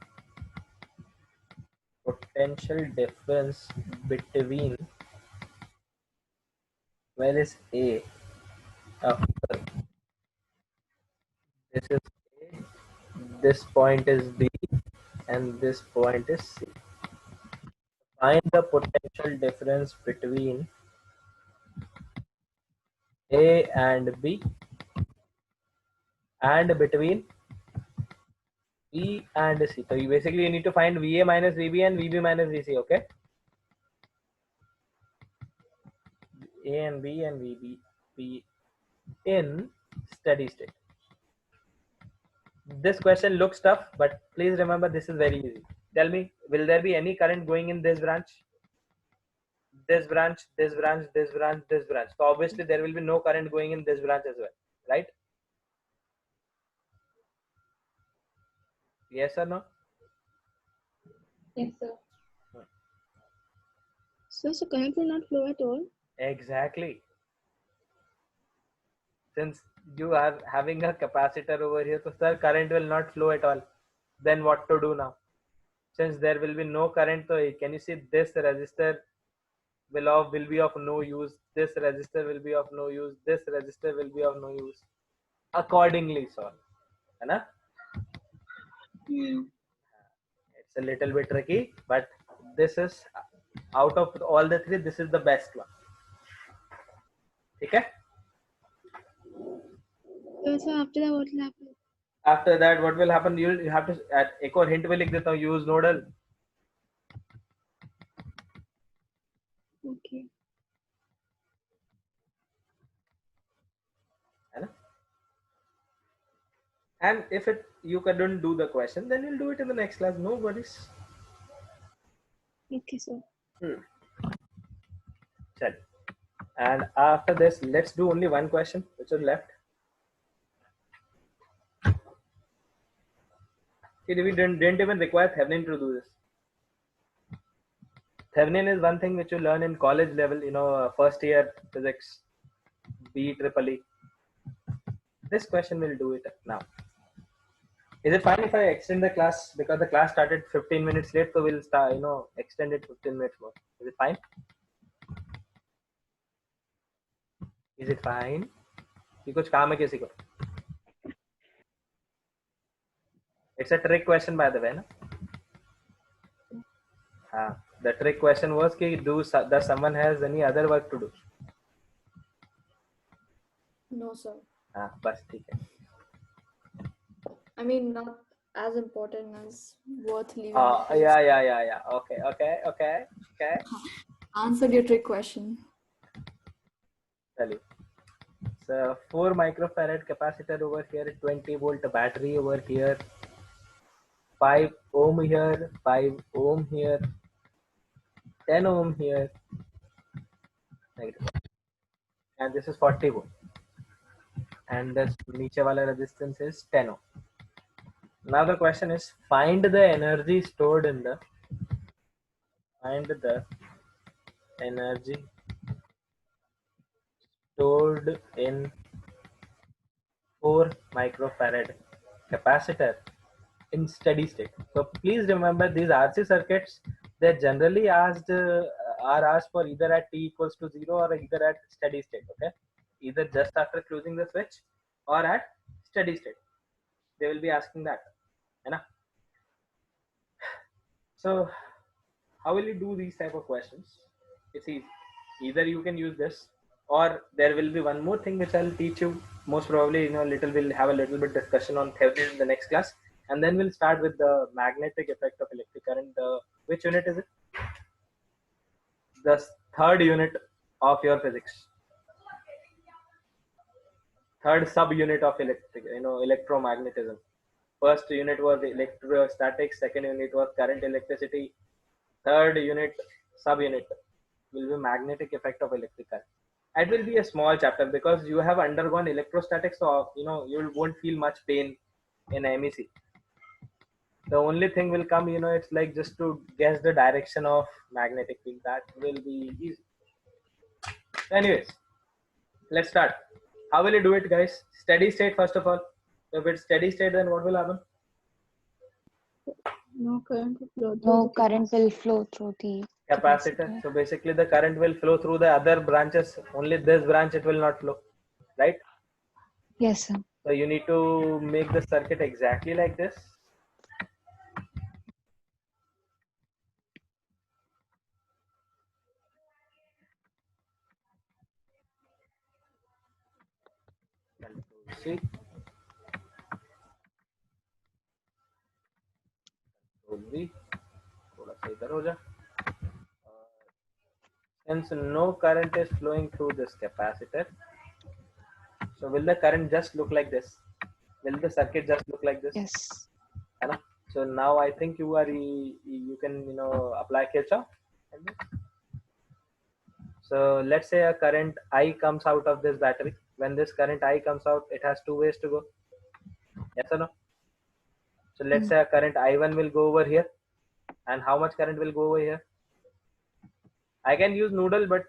potential difference between, where is A? After this is A, this point is B, and this point is C. Find the potential difference between A and B, and between B and C. So you basically need to find VA minus VB and VB minus VC, okay? A and B and VB B in steady state. This question looks tough, but please remember this is very easy. Tell me, will there be any current going in this branch? This branch, this branch, this branch, this branch. So obviously there will be no current going in this branch as well, right? Yes or no? Yes, sir. So current will not flow at all? Exactly. Since you are having a capacitor over here, so sir, current will not flow at all. Then what to do now? Since there will be no current, so can you see this resistor will be of no use, this resistor will be of no use, this resistor will be of no use. Accordingly solve. Right? It's a little bit tricky, but this is, out of all the three, this is the best one. Okay? So after that, what will happen? After that, what will happen? You have to एक और hint भी लिख देता हूँ, use nodal. Okay. And if you couldn't do the question, then you'll do it in the next class. No worries. Okay, sir. Chal. And after this, let's do only one question which is left. See, we didn't even require Thevenin to do this. Thevenin is one thing which you learn in college level, first year physics, BEEE. This question will do it now. Is it fine if I extend the class because the class started 15 minutes late, so we'll start, extend it 15 minutes more. Is it fine? Is it fine? कि कुछ काम है किसी को? It's a trick question by the way, na? The trick question was कि does someone has any other work to do? No, sir. बस ठीक है. I mean, not as important as worth leaving. Yeah. Okay. Answered your trick question. Chali. So 4 microfarad capacitor over here, 20 volt battery over here, 5 ohm here, 5 ohm here, 10 ohm here, and this is 40 ohm, and this niche wala resistance is 10 ohm. Now the question is, find the energy stored in 4 microfarad capacitor in steady state. So please remember, these RC circuits, they're generally are asked for either at t equals to 0 or either at steady state. Okay, either just after closing the switch or at steady state, they will be asking that. So how will you do these type of questions? It's easy. Either you can use this, or there will be one more thing which I'll teach you. Most probably, we'll have a little bit discussion on Thevenin in the next class, and then we'll start with the magnetic effect of electric current. Which unit is it? The third unit of your physics. Third sub-unit of electromagnetism. First unit was electrostatics. Second unit was current electricity. Third unit, sub-unit, will be magnetic effect of electric current. It will be a small chapter because you have undergone electrostatics, so you won't feel much pain in MEC. The only thing will come, it's like just to guess the direction of magnetic field. That will be easy. Anyways, let's start. How will you do it, guys? Steady state first of all. If it's steady state, then what will happen? No current will flow through. No current will flow through the capacitor. So basically the current will flow through the other branches. Only this branch it will not flow, right? Yes, sir. So you need to make the circuit exactly like this. See, since no current is flowing through this capacitor, so will the current just look like this? Will the circuit just look like this? Yes. So now I think you can apply Kirchhoff. So let's say a current I comes out of this battery. When this current I comes out, it has two ways to go. Yes or no? So let's say a current I1 will go over here, and how much current will go over here? I can use Noodle, but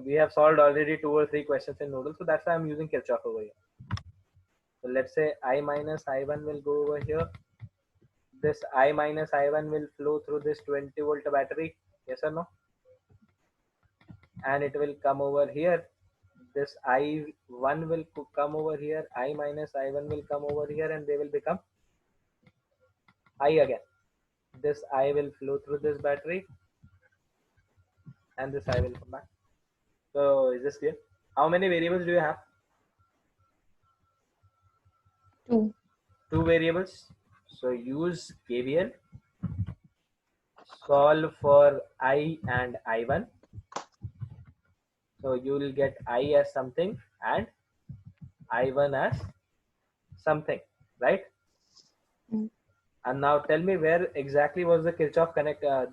we have solved already 2 or 3 questions in Noodle, so that's why I'm using Kirchhoff over here. So let's say I minus I1 will go over here. This I minus I1 will flow through this 20 volt battery. Yes or no? And it will come over here. This I1 will come over here. I minus I1 will come over here, and they will become I again. This I will flow through this battery, and this I will come back. So is this clear? How many variables do you have? 2. 2 variables. So use KVL. Solve for I and I1. So you will get I as something and I1 as something, right? And now tell me where exactly was the Kirchhoff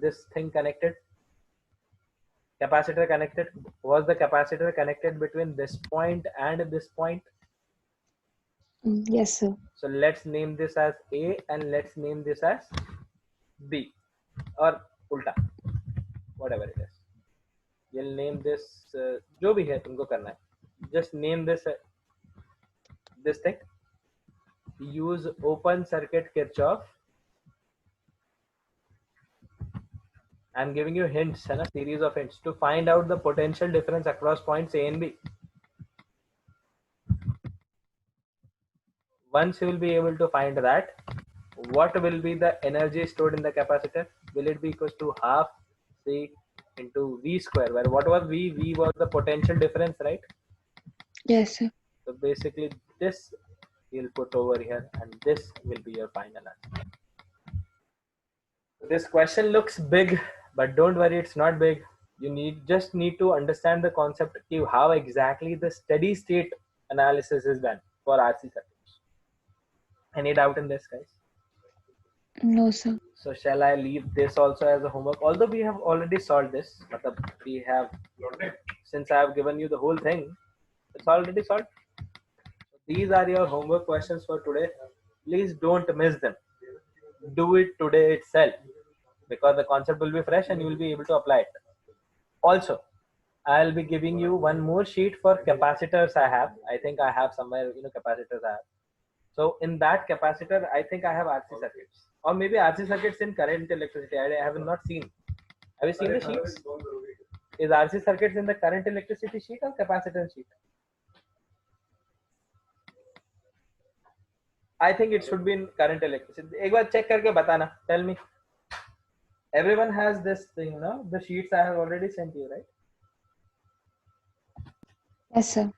this thing connected? Capacitor connected, was the capacitor connected between this point and this point? Yes, sir. So let's name this as A and let's name this as B, or ulta, whatever it is. You'll name this जो भी है तुमको करना है. Just name this this thing. Use open circuit Kirchhoff. I'm giving you hints and a series of hints to find out the potential difference across points A and B. Once you will be able to find that, what will be the energy stored in the capacitor? Will it be equal to half C into V square, where what was V? V was the potential difference, right? Yes, sir. So basically this you'll put over here and this will be your final answer. This question looks big, but don't worry, it's not big. You just need to understand the concept of how exactly the steady state analysis is done for RC circuits. Any doubt in this, guys? No, sir. So shall I leave this also as a homework? Although we have already solved this, we have, since I have given you the whole thing, it's already solved. These are your homework questions for today. Please don't miss them. Do it today itself, because the concept will be fresh and you will be able to apply it. Also, I'll be giving you one more sheet for capacitors I have. I think I have somewhere, capacitors I have. So in that capacitor, I think I have RC circuits, or maybe RC circuits in current electricity. I have not seen. Have you seen the sheets? Is RC circuits in the current electricity sheet or capacitance sheet? I think it should be in current electricity. एक बार check करके बताना. Tell me. Everyone has this thing, no? The sheets I have already sent you, right? Yes, sir.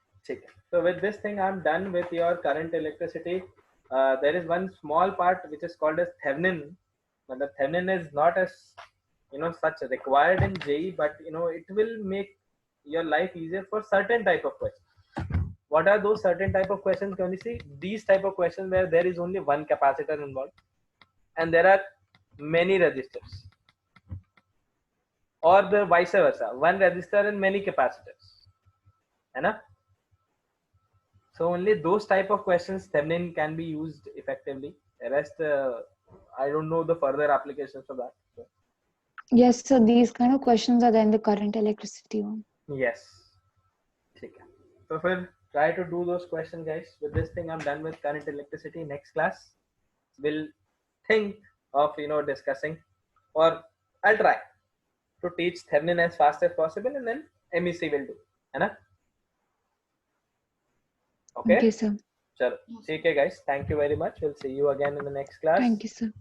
So with this thing, I'm done with your current electricity. There is one small part which is called as Thevenin. But the Thevenin is not as such required in JEE, but it will make your life easier for certain type of questions. What are those certain type of questions? Can you see these type of questions where there is only one capacitor involved and there are many resistors, or the vice versa, one resistor and many capacitors, है ना? So only those type of questions Thevenin can be used effectively. The rest, I don't know the further applications of that. So. Yes, sir. These kind of questions are there in the current electricity one. Yes. So try to do those questions, guys. With this thing, I'm done with current electricity. Next class, we'll think of discussing, or I'll try to teach Thevenin as fast as possible, and then MEC will do. है ना? Okay, Okay, sir. Chalo. Okay, guys. Thank you very much. We'll see you again in the next class. Thank you, sir.